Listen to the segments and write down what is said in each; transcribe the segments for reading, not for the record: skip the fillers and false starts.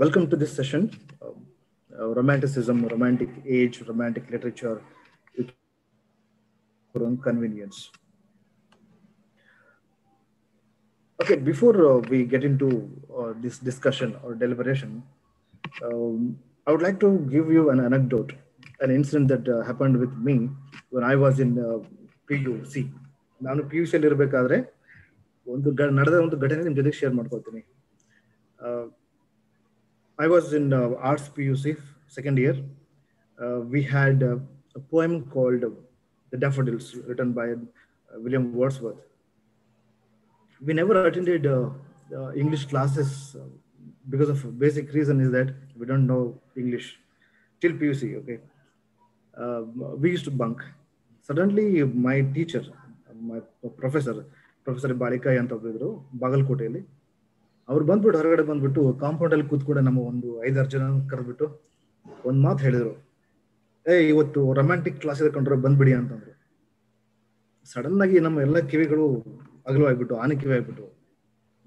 Welcome to this session, romanticism, romantic age, romantic literature, for own convenience. Okay, before we get into this discussion or deliberation, I would like to give you an anecdote, an incident that happened with me when I was in PUC. ನಾನು P U ಸಿಯಲ್ಲಿ ಇರಬೇಕಾದ್ರೆ ನಡೆದ ಒಂದು ಘಟನೆ ನಿಮ್ಮ ಜೊತೆಗೆ share ಮಾಡ್ಕೊಳ್ತೀನಿ. I was in arts PUC second year. We had a poem called The Daffodils, written by William Wordsworth. We never attended English classes because of basic reason is that we don't know English till PUC. Okay, we used to bunk. Suddenly, my teacher, my Professor Balikai ಅಂತ ಒಬ್ರು ಬಾಗಲಕೋಟೆಯಲ್ಲಿ, ಅವ್ರು ಬಂದ್ಬಿಟ್ಟು ಹೊರಗಡೆ ಬಂದ್ಬಿಟ್ಟು compound ಅಲ್ಲಿ ಕೂತ್ಕೊಂಡು ನಮ್ಮ ಒಂದು 5-6 ಜನ ಕರೆದ್ಬಿಟ್ಟು ಒಂದ್ ಮಾತು ಹೇಳಿದ್ರು, ಇವತ್ತು ರೊಮ್ಯಾಂಟಿಕ್ ಕ್ಲಾಸ್ ಕಂಡ್ರೆ ಬಂದ್ಬಿಡಿ ಅಂತಂದ್ರು. ಸಡನ್ ಆಗಿ ನಮ್ಮ ಎಲ್ಲ ಕಿವಿಗಳು ಅಗಲವಾಗ್ಬಿಟ್ಟು ಆನೆ ಕಿವಿ ಆಗ್ಬಿಟ್ಟು,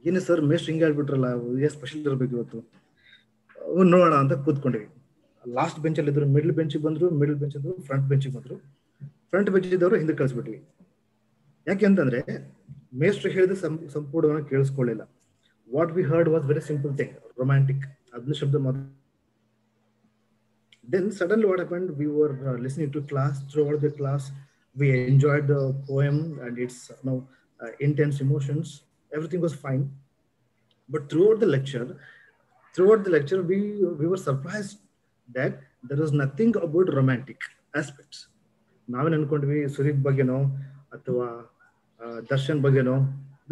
ಏನೇ ಸರ್ ಮೇಸ್ಟ್ ಹಿಂಗೆ ಹೇಳ್ಬಿಟ್ರಲ್ಲ, ಸ್ಪೆಷಲ್ ಇರ್ಬೇಕು ಇವತ್ತು, ನೋಡೋಣ ಅಂತ ಕೂತ್ಕೊಂಡಿವಿ. ಲಾಸ್ಟ್ ಬೆಂಚಲ್ಲಿ ಇದ್ರು, ಮಿಡ್ಲ್ ಬೆಂಚಿಗೆ ಬಂದ್ರು, ಮಿಡ್ಲ್ ಬೆಂಚ್ ಇದ್ರು, ಫ್ರಂಟ್ ಬೆಂಚಿಗೆ ಬಂದ್ರು. ಫ್ರಂಟ್ ಬೆಂಚ್ ಇದ್ದವರು ಹಿಂದೆ ಕಳಿಸ್ಬಿಟ್ವಿ. ಯಾಕೆ ಅಂತಂದ್ರೆ ಮೇಸ್ಟ್ರು ಹೇಳಿದ ಸಂಪೂರ್ಣವಾಗಿ ಕೇಳಿಸ್ಕೊಳ್ಳಿಲ್ಲ. What we heard was very simple thing, romantic. Adna shabda mat. Then suddenly what happened, we were listening to class. Throughout the class, we enjoyed the poem and its intense emotions. Everything was fine. But throughout the lecture, we were surprised that there was nothing about romantic aspects. Naven ankondvi Sudeep bageno athwa Darshan bageno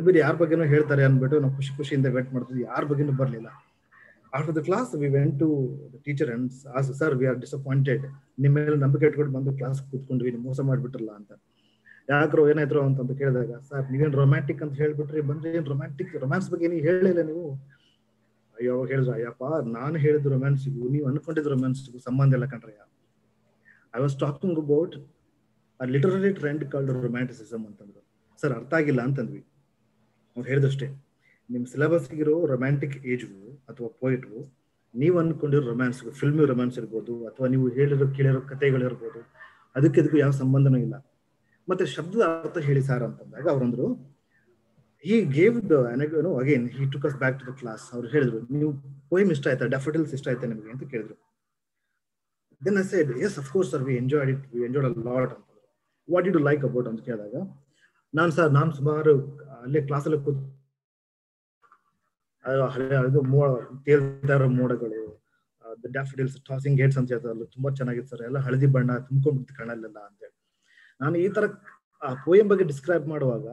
ಬೇರೆ ಯಾರ ಬಗ್ಗೆನೋ ಹೇಳ್ತಾರೆ ಅಂದ್ಬಿಟ್ಟು ನಾವು ಖುಷಿಯಿಂದ wait ಮಾಡ್ತಿದ್ವಿ. ಯಾರ ಬಗ್ಗೆನೂ ಬರಲಿಲ್ಲ. After the class we went to the teacher and asked, sir we are disappointed, ನಿಮ್ಮ ಮೇಲೆ ನಂಬಿಕೆ ಇಟ್ಕೊಂಡು ಬಂದು ಕ್ಲಾಸ್ ಕೂತ್ಕೊಂಡ್ವಿ, ನೀವು ಮೋಸ ಮಾಡಿಬಿಟ್ರಲ್ಲ ಅಂತ. ಯಾಕ್ರೋ ಏನಾಯ್ತು ಅಂತ ಕೇಳಿದಾಗ, ಸರ್ ನೀವೇನು ರೊಮ್ಯಾಂಟಿಕ್ ಅಂತ ಹೇಳ್ಬಿಟ್ರಿ, ಬಂದ್ರೆ ಏನು ರೊಮ್ಯಾನ್ಸ್ ಬಗ್ಗೆ ಏನು ಹೇಳಿಲ್ಲ ನೀವು. ಅಯ್ಯೋ ಹೇಳಿದ್ರು, ಅಯ್ಯಪ್ಪ ನಾನು ಹೇಳಿದ್ದು ರೊಮ್ಯಾನ್ಸಿಗೂ ನೀವು ಅನ್ಕೊಂಡಿದ್ದು ರೊಮ್ಯಾನ್ಸಿಗೂ ಸಂಬಂಧ ಇಲ್ಲ ಕಣ್ರಯ್ಯ. I was talking about a literary trend called romanticism ಅಂತಂದ್ರು. ಸರ್ ಅರ್ಥ ಆಗಿಲ್ಲ ಅಂತಂದ್ವಿ. ಅವ್ರು ಹೇಳಿದಷ್ಟೇ, ನಿಮ್ಮ ಸಿಲೆಬಸ್ಗಿರೋ ರೊಮ್ಯಾಂಟಿಕ್ ಏಜ್ಗೂ ಅಥವಾ ಪೋಯಿಟ್ಗೂ ನೀವು ಅನ್ಕೊಂಡಿರೋ ರೊಮ್ಯಾನ್ಸ್ಗೂ, ಫಿಲ್ಮಿ ರೊಮ್ಯಾನ್ಸ್ ಇರ್ಬೋದು ಅಥವಾ ನೀವು ಕೇಳಿರೋ ಕಥೆಗಳಿರ್ಬೋದು, ಅದಕ್ಕೂ ಯಾವ ಸಂಬಂಧನೂ ಇಲ್ಲ. ಮತ್ತೆ ಶಬ್ದದ ಅರ್ಥ ಹೇಳಿ ಸಾರ್ ಅಂತಂದಾಗ ಅವ್ರಂದ್ರು, he gave the again he took us back to the class. ಅವ್ರು ಹೇಳಿದ್ರು, ನೀವು ಪೋಯಮ್ ಇಷ್ಟ ಆಯ್ತಾ, ಡ್ಯಾಫೋಡಿಲ್ಸ್ ಇಷ್ಟ ಆಯ್ತಾ ನಿಮಗೆ ಅಂತ ಕೇಳಿದ್ರು. Then I said, yes of course sir, we enjoyed a lot ಅಂತಂದ್ರು. What did you like about ಅಂತ ಕೇಳಿದಾಗ, ನಾನು ಸುಮಾರು ಅಲ್ಲೇ ಕ್ಲಾಸಲ್ಲಿ ಕೂತ್ ತೇಲ್ತಾ ಇರೋ ಮೋಡಗಳು, ಡ್ಯಾಫೋಡಿಲ್ಸ್ ಟಾಸಿಂಗ್ ಗೇಟ್ಸ್ ಅಂತ ಹೇಳ್ತಾರಲ್ಲ, ತುಂಬಾ ಚೆನ್ನಾಗಿತ್ತು ಸರ್, ಎಲ್ಲ ಹಳದಿ ಬಣ್ಣ ತುಂಬ್ಕೊಂಡ್ಬಿಡ್ತು ಕಣ್ಣಲ್ಲೆಲ್ಲ ಅಂತೇಳಿ. ನಾನು ಈ ತರ ಆ ಪೋಯಮ್ ಬಗ್ಗೆ ಡಿಸ್ಕ್ರೈಬ್ ಮಾಡುವಾಗ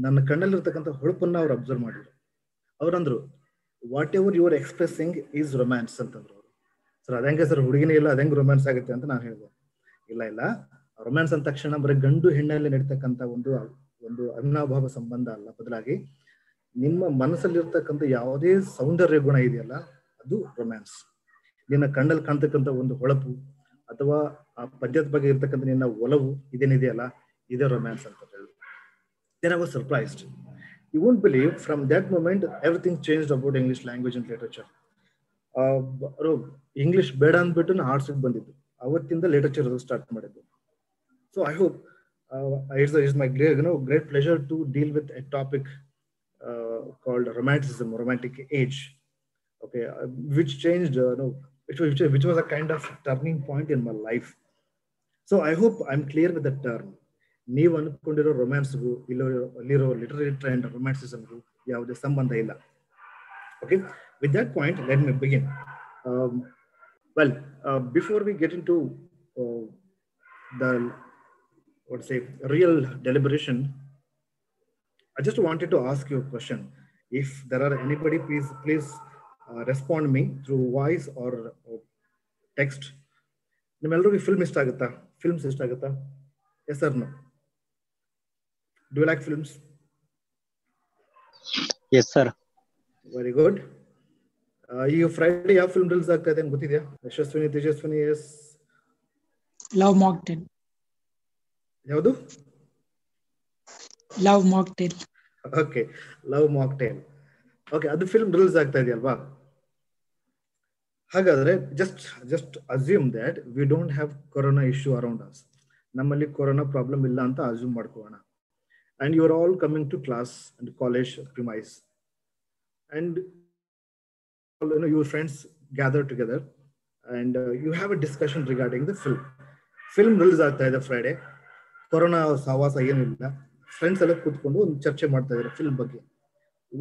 ನನ್ನ ಕಣ್ಣಲ್ಲಿರ್ತಕ್ಕಂಥ ಹೊಳಪನ್ನ ಅವ್ರು ಅಬ್ಸರ್ವ್ ಮಾಡಿದ್ರು. ಅವ್ರಂದ್ರು, whatever your expressing is romance ಅಂತಂದ್ರು. ಸರ್ ಅದಂಗೆ ಸರ್, ಹುಡುಗಿನೇ ಇಲ್ಲ ಅದಂಗೆ ರೊಮ್ಯಾನ್ಸ್ ಆಗುತ್ತೆ ಅಂತ ನಾನು ಹೇಳಿದೆ. ಇಲ್ಲ, ರೊಮ್ಯಾನ್ಸ್ ಅಂದ ತಕ್ಷಣ ಬರೀ ಗಂಡು ಹೆಣ್ಣಲ್ಲಿ ನಡೀತಕ್ಕಂಥ ಒಂದು ಅವಿನಾಭಾವ ಸಂಬಂಧ ಅಲ್ಲ, ಬದಲಾಗಿ ನಿಮ್ಮ ಮನಸ್ಸಲ್ಲಿರ್ತಕ್ಕಂಥ ಯಾವುದೇ ಸೌಂದರ್ಯ ಗುಣ ಇದೆಯಲ್ಲ, ಅದು ರೊಮ್ಯಾನ್ಸ್. ನಿನ್ನ ಕಣ್ಣಲ್ಲಿ ಕಾಣ್ತಕ್ಕಂಥ ಒಂದು ಹೊಳಪು ಅಥವಾ ಆ ಪದ್ಯದ ಬಗ್ಗೆ ಇರ್ತಕ್ಕಂಥ ನಿನ್ನ ಒಲವು ಇದೇನಿದೆಯಲ್ಲ, ಇದೇ ರೊಮ್ಯಾನ್ಸ್ ಅಂತ ಹೇಳಿದ್ರು. Then I was surprised. You won't believe, from that moment everything changed about English language and literature. English ಬೇಡ ಅಂದ್ಬಿಟ್ಟು ನಾನು ಆರ್ಟ್ಸ್ಗೆ ಬಂದಿದ್ದು, ಅವತ್ತಿಂದ ಲಿಟರೇಚರ್ ಸ್ಟಾರ್ಟ್ ಮಾಡಿದ್ದು. So I hope it's my great pleasure to deal with a topic called romanticism, romantic age, okay, which changed, which was a kind of turning point in my life. So I hope I'm clear with the term. ನೀವು ಅನ್ಕೊಂಡಿರೋ ರೊಮ್ಯಾನ್ಸ್ಗೂ ಅಲ್ಲಿರೋ literary trend ರೊಮ್ಯಾನ್ಸಿಸಮ್ಗೂ ಯಾವುದೇ ಸಂಬಂಧ ಇಲ್ಲ. Okay, with that point, let me begin. Before we get into the real deliberation, I just wanted to ask you a question. If there are anybody, please respond me through voice or text. ನಿಮ್ಮೆಲ್ಲರಿಗೂ films ಇಷ್ಟ ಆಗುತ್ತಾ? Yes or no? Do you like films? Yes sir. Very good. ಈ Friday ಯಾವ film release ಆಗ್ತಾ ಇದೆ ಅಂತ ಗೊತ್ತಿದೆಯಾ? Yashaswini, Tejaswini? Yes, Love Mocktail. ಯಾವುದು? Love Mocktail. Okay, Love Mocktail. Okay, ಅದು ಫಿಲ್ಮ್ ರಿಲೀಸ್ ಆಗ್ತಾ ಇದೆಯಲ್ವಾ? ಹಾಗಾದ್ರೆ just assume that we don't have corona issue around us. ನಮ್ಮಲ್ಲಿ ಕೊರೋನಾ ಪ್ರಾಬ್ಲಮ್ ಇಲ್ಲ ಅಂತ ಅಸ್ಯೂಮ್ ಮಾಡ್ಕೋಣ. And you are all coming to class and college premise and your friends gather together and you have a discussion regarding the film release ಆಗ್ತಾ ಇದೆ Friday. Corona ಸಹವಾಸ ಏನಿಲ್ಲ, friends ಎಲ್ಲ ಕೂತ್ಕೊಂಡು ಒಂದು ಚರ್ಚೆ ಮಾಡ್ತಾ ಇದ್ದಾರೆ ಫಿಲ್ಮ್ ಬಗ್ಗೆ.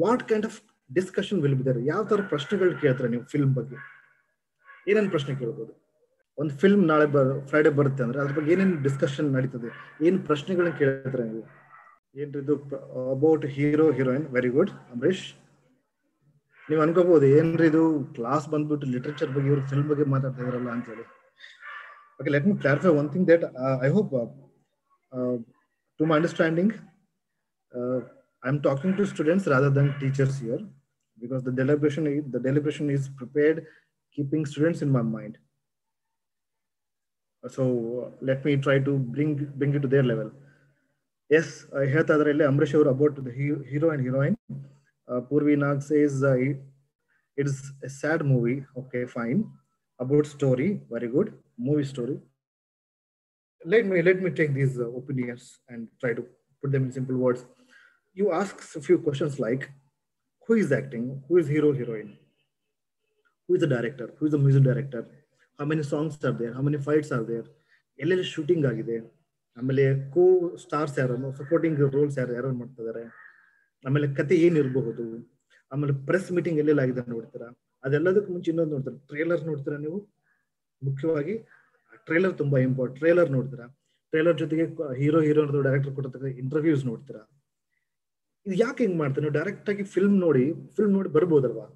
What kind of discussion will be there? ಯಾವ ತರ ಪ್ರಶ್ನೆಗಳು ಕೇಳ್ತಾರೆ ನೀವು ಫಿಲ್ಮ್ ಬಗ್ಗೆ? ಏನೇನು ಪ್ರಶ್ನೆ ಕೇಳ್ಬೋದು? ಒಂದು ಫಿಲ್ಮ್ ನಾಳೆ ಫ್ರೈಡೆ ಬರುತ್ತೆ ಅಂದ್ರೆ ಅದ್ರ ಬಗ್ಗೆ ಏನೇನು ಡಿಸ್ಕಷನ್ ನಡೀತದೆ, ಏನು ಪ್ರಶ್ನೆಗಳನ್ನ ಕೇಳ್ತಾರೆ ನೀವು? ಏನ್ರಿದು about hero heroine? Very good Ambareesh. ನೀವು ಅನ್ಕೋಬಹುದು ಏನ್ರಿ ಇದು ಕ್ಲಾಸ್ ಬಂದ್ಬಿಟ್ಟು ಲಿಟರೇಚರ್ ಬಗ್ಗೆ ಇವರು ಫಿಲ್ಮ್ ಬಗ್ಗೆ ಮಾತಾಡ್ತಾ ಇದ್ರಲ್ಲ ಅಂತ ಹೇಳಿ. Okay, let me clarify one thing that I hope to my understanding I'm talking to students rather than teachers here, because the deliberation is prepared keeping students in my mind. So let me try to bring it to their level. Yes, I heard Amrish about the hero and heroine. Purvi Nag says it's a sad movie. Okay, fine. About story, very good. Movie story. Let me take these opinions and try to put them in simple words. You ask a few questions like, who is acting? Who is hero, heroine? Who is the director? Who is the music director? How many songs are there? How many fights are there? ಎಲ್ಲೆಲ್ಲಿ shooting ಆಗಿದೆ? ಆಮೇಲೆ ಕೋ stars ಯಾರು, supporting rolls ಯಾರು ಮಾಡ್ತಿದ್ದಾರೆ? ಆಮೇಲೆ ಕತೆ ಏನಿರಬಹುದು? ಆಮೇಲೆ ಪ್ರೆಸ್ ಮೀಟಿಂಗ್ ಎಲ್ಲೆಲ್ಲ ಆಗಿದೆ ನೋಡ್ತೀರಾ? ಅದೆಲ್ಲದಕ್ಕೂ ಮುಂಚೆ ಇನ್ನೊಂದು ನೋಡ್ತೀರಾ, ಟ್ರೇಲರ್ ನೋಡ್ತೀರಾ ನೀವು. ಮುಖ್ಯವಾಗಿ ಟ್ರೇಲರ್ ತುಂಬಾ ಇಂಪಾರ್ಟೆಂಟ್. ಟ್ರೇಲರ್ ನೋಡ್ತೀರಾ, ಟ್ರೇಲರ್ ಜೊತೆಗೆ ಹೀರೋ ಹೀರೋಯಿನ್ ಡೈರೆಕ್ಟರ್ ಕೊಟ್ಟಿರ್ತಕ್ಕ ಇಂಟರ್ವ್ಯೂಸ್ ನೋಡ್ತೀರಾ. ಇದು ಯಾಕೆ ಹಿಂಗ್ ಮಾಡ್ತಾರೆ? ಡೈರೆಕ್ಟ್ ಆಗಿ ಫಿಲ್ಮ್ ನೋಡಿ ಬರ್ಬೋದಲ್ವಾ?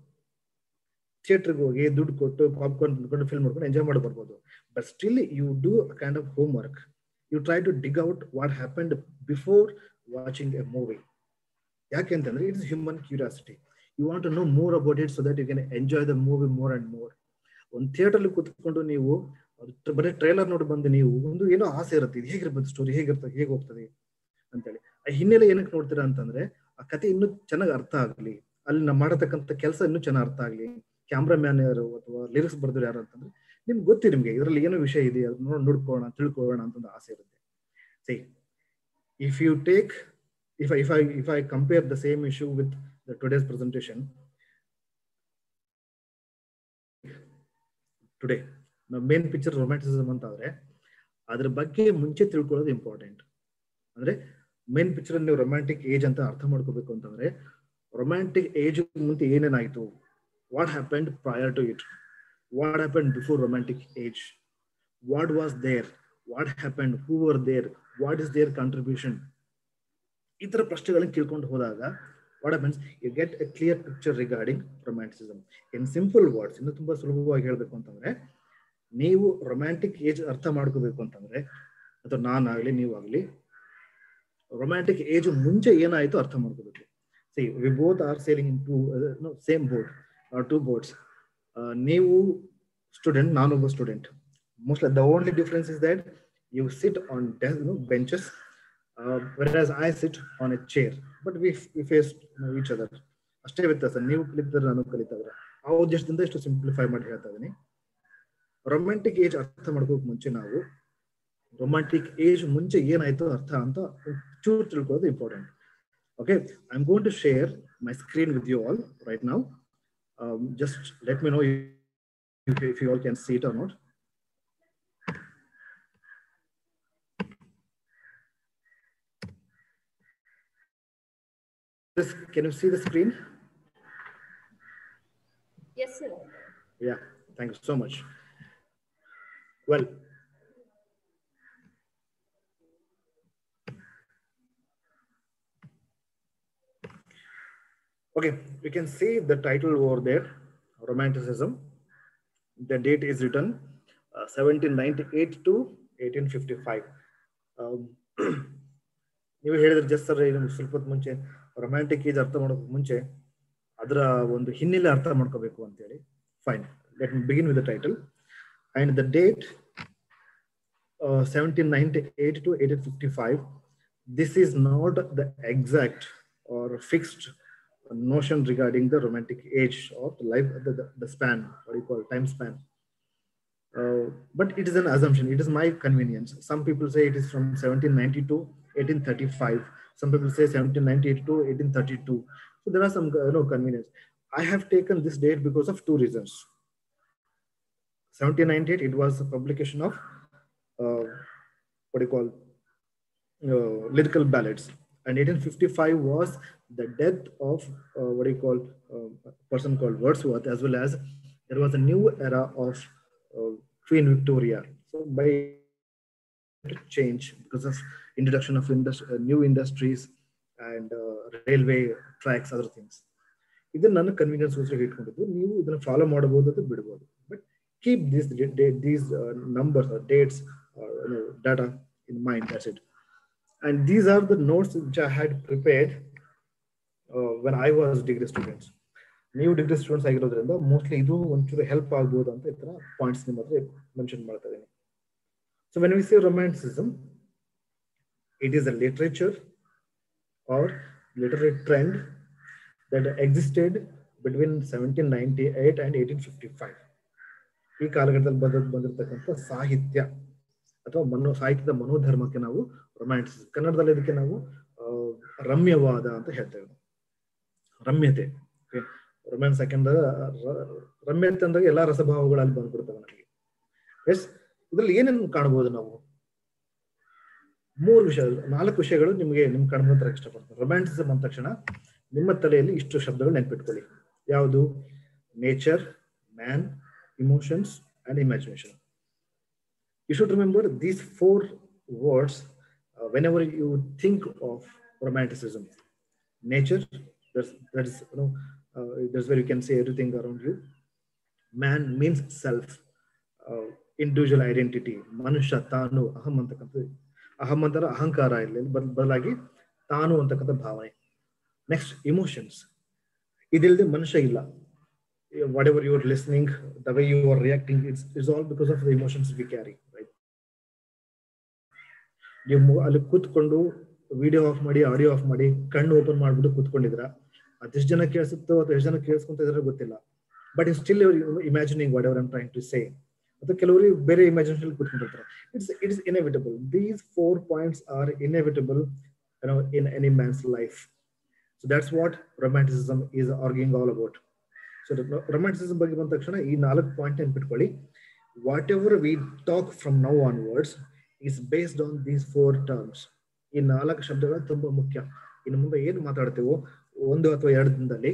ಥಿಯೇಟರ್ಗೆ ಹೋಗಿ ದುಡ್ಡು ಕೊಟ್ಟು ಪಾಪ್ಕಾರ್ನ್ ತಿನ್ಕೊಂಡು ಫಿಲ್ಮ್ ನೋಡ್ಕೊಂಡು ಎಂಜಾಯ್ ಮಾಡಿ ಬರ್ಬೋದು. But still you do a kind of homework. You try to dig out what happened before watching a movie. ಯಾಕೆ ಅಂತಂದ್ರೆ it's human curiosity. You want to know more about it so that you can enjoy the movie more and more. ಒಂದು ಥಿಯೇಟರ್ಲಿ ಕೂತ್ಕೊಂಡು ನೀವು ಬರೀ trailer ನೋಡಿ ಬಂದು ನೀವು ಒಂದು ಏನೋ ಆಸೆ ಇರುತ್ತೆ, ಇದು ಹೇಗಿರ್ಬೋದು, ಸ್ಟೋರಿ ಹೇಗಿರ್ತದೆ, ಹೇಗೆ ಹೋಗ್ತದೆ ಅಂತೇಳಿ. ಆ ಹಿನ್ನೆಲೆ ಏನಕ್ಕೆ ನೋಡ್ತೀರಾ ಅಂತಂದ್ರೆ ಆ ಕತೆ ಇನ್ನೂ ಚೆನ್ನಾಗಿ ಅರ್ಥ ಆಗ್ಲಿ, ಅಲ್ಲಿ ನಾವು ಮಾಡತಕ್ಕಂಥ ಕೆಲಸ ಇನ್ನೂ ಚೆನ್ನಾಗಿ ಅರ್ಥ ಆಗ್ಲಿ, ಕ್ಯಾಮ್ರಾಮ್ಯಾನ್ ಯಾರು ಅಥವಾ ಲಿರಿಕ್ಸ್ ಬರ್ದ್ರು ಯಾರು ಅಂತಂದ್ರೆ ನಿಮ್ಗೆ ಗೊತ್ತಿ, ನಿಮ್ಗೆ ಇದರಲ್ಲಿ ಏನೋ ವಿಷಯ ಇದೆ, ಅದು ನೋಡ್ಕೊಳ್ಳೋಣ, ತಿಳ್ಕೊಳ್ಳೋಣ ಅಂತ ಒಂದು ಆಸೆ ಇರುತ್ತೆ. See, if you take if I compare the same issue with the today's presentation, today ನಾವು ಮೇನ್ ಪಿಕ್ಚರ್ ರೊಮ್ಯಾಂಟಿಸಿಸಮ್ ಅಂತ ಆದ್ರೆ ಅದ್ರ ಬಗ್ಗೆ ಮುಂಚೆ ತಿಳ್ಕೊಳ್ಳೋದು ಇಂಪಾರ್ಟೆಂಟ್. ಅಂದ್ರೆ ಮೇನ್ ಪಿಕ್ಚರ್ ನೀವು ರೊಮ್ಯಾಂಟಿಕ್ ಏಜ್ ಅಂತ ಅರ್ಥ ಮಾಡ್ಕೋಬೇಕು ಅಂತಂದ್ರೆ ರೊಮ್ಯಾಂಟಿಕ್ ಏಜ್ ಮುಂಚೆ ಏನೇನಾಯ್ತು, what happened prior to it, what happened before romantic age, what was there, what happened, who were there, what is their contribution. ಈ ತರ ಪ್ರಶ್ನೆಗಳನ್ನ ಕೇಳ್ಕೊಂಡು ಹೋದಾಗ what happens, you get a clear picture regarding romanticism. In simple words, ಇನ್ನು ತುಂಬಾ ಸುಲಭವಾಗಿ ಹೇಳ್ಬೇಕು ಅಂತಂದ್ರೆ, ನೀವು ರೊಮ್ಯಾಂಟಿಕ್ ಏಜ್ ಅರ್ಥ ಮಾಡ್ಕೋಬೇಕು ಅಂತಂದ್ರೆ, ಅಥವಾ ನಾನಾಗ್ಲಿ ನೀವಾಗ್ಲಿ ರೊಮ್ಯಾಂಟಿಕ್ ಏಜ್ ಮುಂಚೆ ಏನಾಯ್ತು ಅರ್ಥ ಮಾಡ್ಕೋಬೇಕು. See, we both are sailing in same boat, two boats. ನೀವು ಸ್ಟೂಡೆಂಟ್, ನಾನೊಬ್ಬ student. Mostly the only difference is that you sit on benches, whereas I sit on a chair, but we face each other. ಅಷ್ಟೇ ವ್ಯತ್ಯಾಸ. ನೀವು ಕಲಿತಾರೆ, ನಾನು ಕಲಿತಾದ್ರೆ. ಆ ಉದ್ದೇಶದಿಂದ ಇಷ್ಟು ಸಿಂಪ್ಲಿಫೈ ಮಾಡಿ ಹೇಳ್ತಾ ಇದೀನಿ. ರೊಮ್ಯಾಂಟಿಕ್ ಏಜ್ ಅರ್ಥ ಮಾಡ್ಕೋಕ್ ಮುಂಚೆ ನಾವು ರೊಮ್ಯಾಂಟಿಕ್ ಏಜ್ ಮುಂಚೆ ಏನಾಯ್ತು ಅರ್ಥ ಅಂತ ಚೂರು ತಿಳ್ಕೊಳ್ಳೋದು important. Okay, I am going to share my screen with you all right now. Just let me know if you all can see it or not. Can you see the screen? Yes, sir. Yeah, thank you so much. Well, okay, you can see the title over there, Romanticism. The date is written 1798 to 1855. ನೀವು ಹೇಳಿದ್ರೆ just sir, ಸ್ವಲ್ಪ ಹೊತ್ತು ಮುಂಚೆ romantic age ಅರ್ಥ ಮಾಡೋಕೆ ಮುಂಚೆ ಅದರ ಒಂದು ಹಿನ್ನೆಲೆ ಅರ್ಥ ಮಾಡ್ಕೋಬೇಕು ಅಂತೇಳಿ. Fine, let me begin with the title and the date 1798 to 1855. This is not the exact or fixed notion regarding the romantic age or the life, the span, what do you call time span. But it is an assumption. It is my convenience. Some people say it is from 1790 to 1835. Some people say 1798 to 1832. So there are some convenience. I have taken this date because of two reasons. 1798, it was a publication of what do you call lyrical ballads, and 1855 was the death of what do you call a person called Wordsworth, as well as there was a new era of Queen Victoria. So by change because of introduction of new industries and railway tracks, other things. This ನನ್ನ convenience ಗೋಸ್ಕರ ಇಟ್ಕೊಂಡಿದ್ದು. ನೀವು ಇದನ್ನು follow ಮಾಡಬಹುದು ಅಥವಾ ಬಿಡಬಹುದು. But keep these numbers or dates or data in mind. That's it. And these are the notes which I had prepared when I was degree students. New degree students ಆಗಿರೋದ್ರಿಂದ mostly ಇದು ಒಂಚೂರು help ಆಗಬಹುದು ಅಂತ ಈ ತರ points ನಿಮ್ಮ ಹತ್ರ mention ಮಾಡ್ತಾ ಇದ್ದೀನಿ. So when we say romanticism, it is a literature or literary trend that existed between 1798 and 1855. ಈ ಕಾಲಘಟ್ಟದಲ್ಲಿ ಬಂದಿರತಕ್ಕಂಥ ಸಾಹಿತ್ಯ ಅಥವಾ ಸಾಹಿತ್ಯದ ಮನೋಧರ್ಮಕ್ಕೆ ನಾವು ರೊಮ್ಯಾಂಟಿಸಿಸಂ, ಕನ್ನಡದಲ್ಲಿ ಇದಕ್ಕೆ ನಾವು ರಮ್ಯವಾದ ಅಂತ ಹೇಳ್ತೇವೆ. ರಮ್ಯತೆ, ರೊಮ್ಯಾನ್ಸ್ ಯಾಕೆಂದ್ರೆ ರಮ್ಯತೆ ಅಂದಾಗ ಎಲ್ಲಾ ರಸಭಾವಗಳಲ್ಲಿ ಬಂದ್ಬಿಡ್ತವೆ ನಮಗೆ. ಎಸ್, ಇದ್ರಲ್ಲಿ ಏನೇನು ಕಾಣಬಹುದು ನಾವು? 4 ವಿಷಯಗಳು ನಿಮ್ ಕಾಣ್ಬೋದ್ರ ಇಷ್ಟಪಡ್ತೀನಿ. ರೊಮ್ಯಾಂಟಿಸಿಸಂ ಅಂದ ತಕ್ಷಣ ನಿಮ್ಮ ತಲೆಯಲ್ಲಿ ಇಷ್ಟು ಶಬ್ದಗಳು ನೆನ್ಪಿಟ್ಕೊಳ್ಳಿ. ಯಾವುದು? Nature, man, emotions and imagination. You should remember these 4 words whenever you think of romanticism. Nature, that's where you can see everything around you. Man means self, individual identity. Manusha tanu, aham antakanta, aham antara ahankara illa, badalagi tanu antakanta bhavane. Next, emotions. Idilde manusha illa. Whatever you are listening, the way you are reacting, it's all because of the emotions we carry, right? ನೀವು ಅಲ್ಲಿ ಕೂತ್ಕೊಂಡು video of ಮಾಡಿ, audio of ಮಾಡಿ, ಕಣ್ಣು open ಮಾಡ್ಬಿಟ್ಟು ಕೂತ್ಕೊಂಡಿದ್ರ, ಅದೆಷ್ಟು ಜನ ಕೇಳಿಸುತ್ತೋ ಅಥವಾ ಎಷ್ಟು ಜನ ಕೇಳಿಸ್ಕೊಂತ ಇದ್ರೆ ಗೊತ್ತಿಲ್ಲ. But still imagining whatever I am trying to say. ಅಥವಾ ಕೆಲವರು ಬೇರೆ ಇಮ್ಯಾಜಿನೇಷನ್ ಕೂತ್ಕೊಂಡಿರ್ತಾರೆ. It is inevitable. These 4 points are inevitable in any man's life. So that's what romanticism is arguing all about. So romanticism ಬಗ್ಗೆ ಬಂದ ತಕ್ಷಣ ಈ 4 point ನೆನ್ಪಿಟ್ಕೊಳ್ಳಿ. What ever we talk from now onwards is based on these 4 terms. ಈ 4 ಶಬ್ದಗಳು ತುಂಬಾ ಮುಖ್ಯ. ಇನ್ನು ಮುಂದೆ ಏನು ಮಾತಾಡ್ತೇವೋ 1 ಅಥವಾ 2 ದಿನದಲ್ಲಿ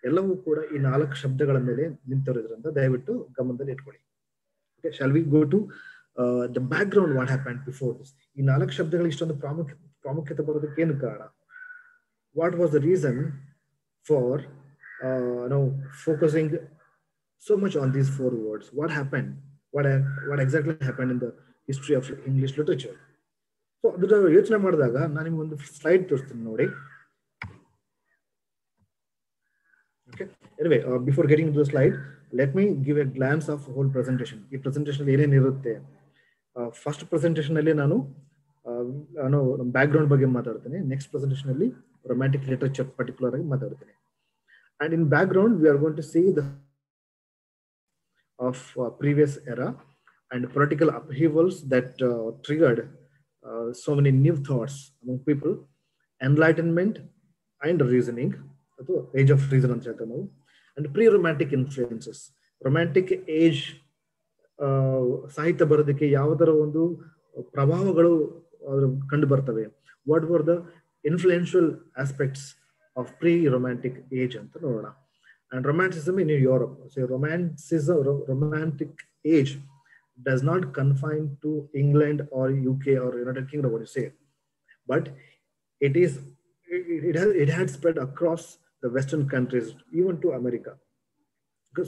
ಎಲ್ಲವೂ ಕೂಡ ಈ 4 ಶಬ್ದಗಳ ಮೇಲೆ ನಿಂತಿರೋದ್ರಿಂದ ದಯವಿಟ್ಟು ಗಮನದಲ್ಲಿ ಇಟ್ಕೊಳ್ಳಿ. Okay, shall we go to the background, what happened before this? ಈ 4 ಶಬ್ದಗಳು ಇಷ್ಟೊಂದು ಪ್ರಾಮುಖ್ಯತೆ ಬರೋದಕ್ಕೆ ಏನು ಕಾರಣ? What was the reason for focusing so much on these 4 words? What happened? What exactly happened in the history of English literature? So ಅದರ ಯೋಚನೆ ಮಾಡಿದಾಗ ನಾನು ನಿಮಗೆ ಒಂದು ಸ್ಲೈಡ್ ತೋರಿಸ್ತೀನಿ ನೋಡಿ. Okay, anyway, before getting into the slide, let me give a glance of whole presentation. ಈ presentation ಏನೇನು ಇರುತ್ತೆ? ಫಸ್ಟ್ ಪ್ರೆಸೆಂಟೇಷನ್ ಅಲ್ಲಿ ನಾನು ಬ್ಯಾಕ್ ಗ್ರೌಂಡ್ ಬಗ್ಗೆ ಮಾತಾಡ್ತೇನೆ. ನೆಕ್ಸ್ಟ್ ಪ್ರೆಸೆಂಟೇಷನ್ ಅಲ್ಲಿ ರೊಮ್ಯಾಂಟಿಕ್ ಲಿಟರೇಚರ್ ಪರ್ಟಿಕ್ಯುಲರ್ ಆಗಿ ಮಾತಾಡ್ತೇನೆ. And in background, we are going to see the of previous era and political upheavals that triggered so many new thoughts among people, enlightenment and reasoning, age of reason anta ಹೇಳ್ತೇವೆ ನಾವು, and pre-romantic influences. Romantic age ಸಾಹಿತ್ಯ ಬರೋದಕ್ಕೆ ಯಾವುದರ ಒಂದು ಪ್ರಭಾವಗಳು ಕಂಡು ಬರ್ತವೆ. What were the influential aspects of pre-romantic age ಅಂತ ನೋಡೋಣ. And romanticism in Europe. So romantic age does not confine to England or UK or United Kingdom, what you say, but it had spread across the Western countries, even to America.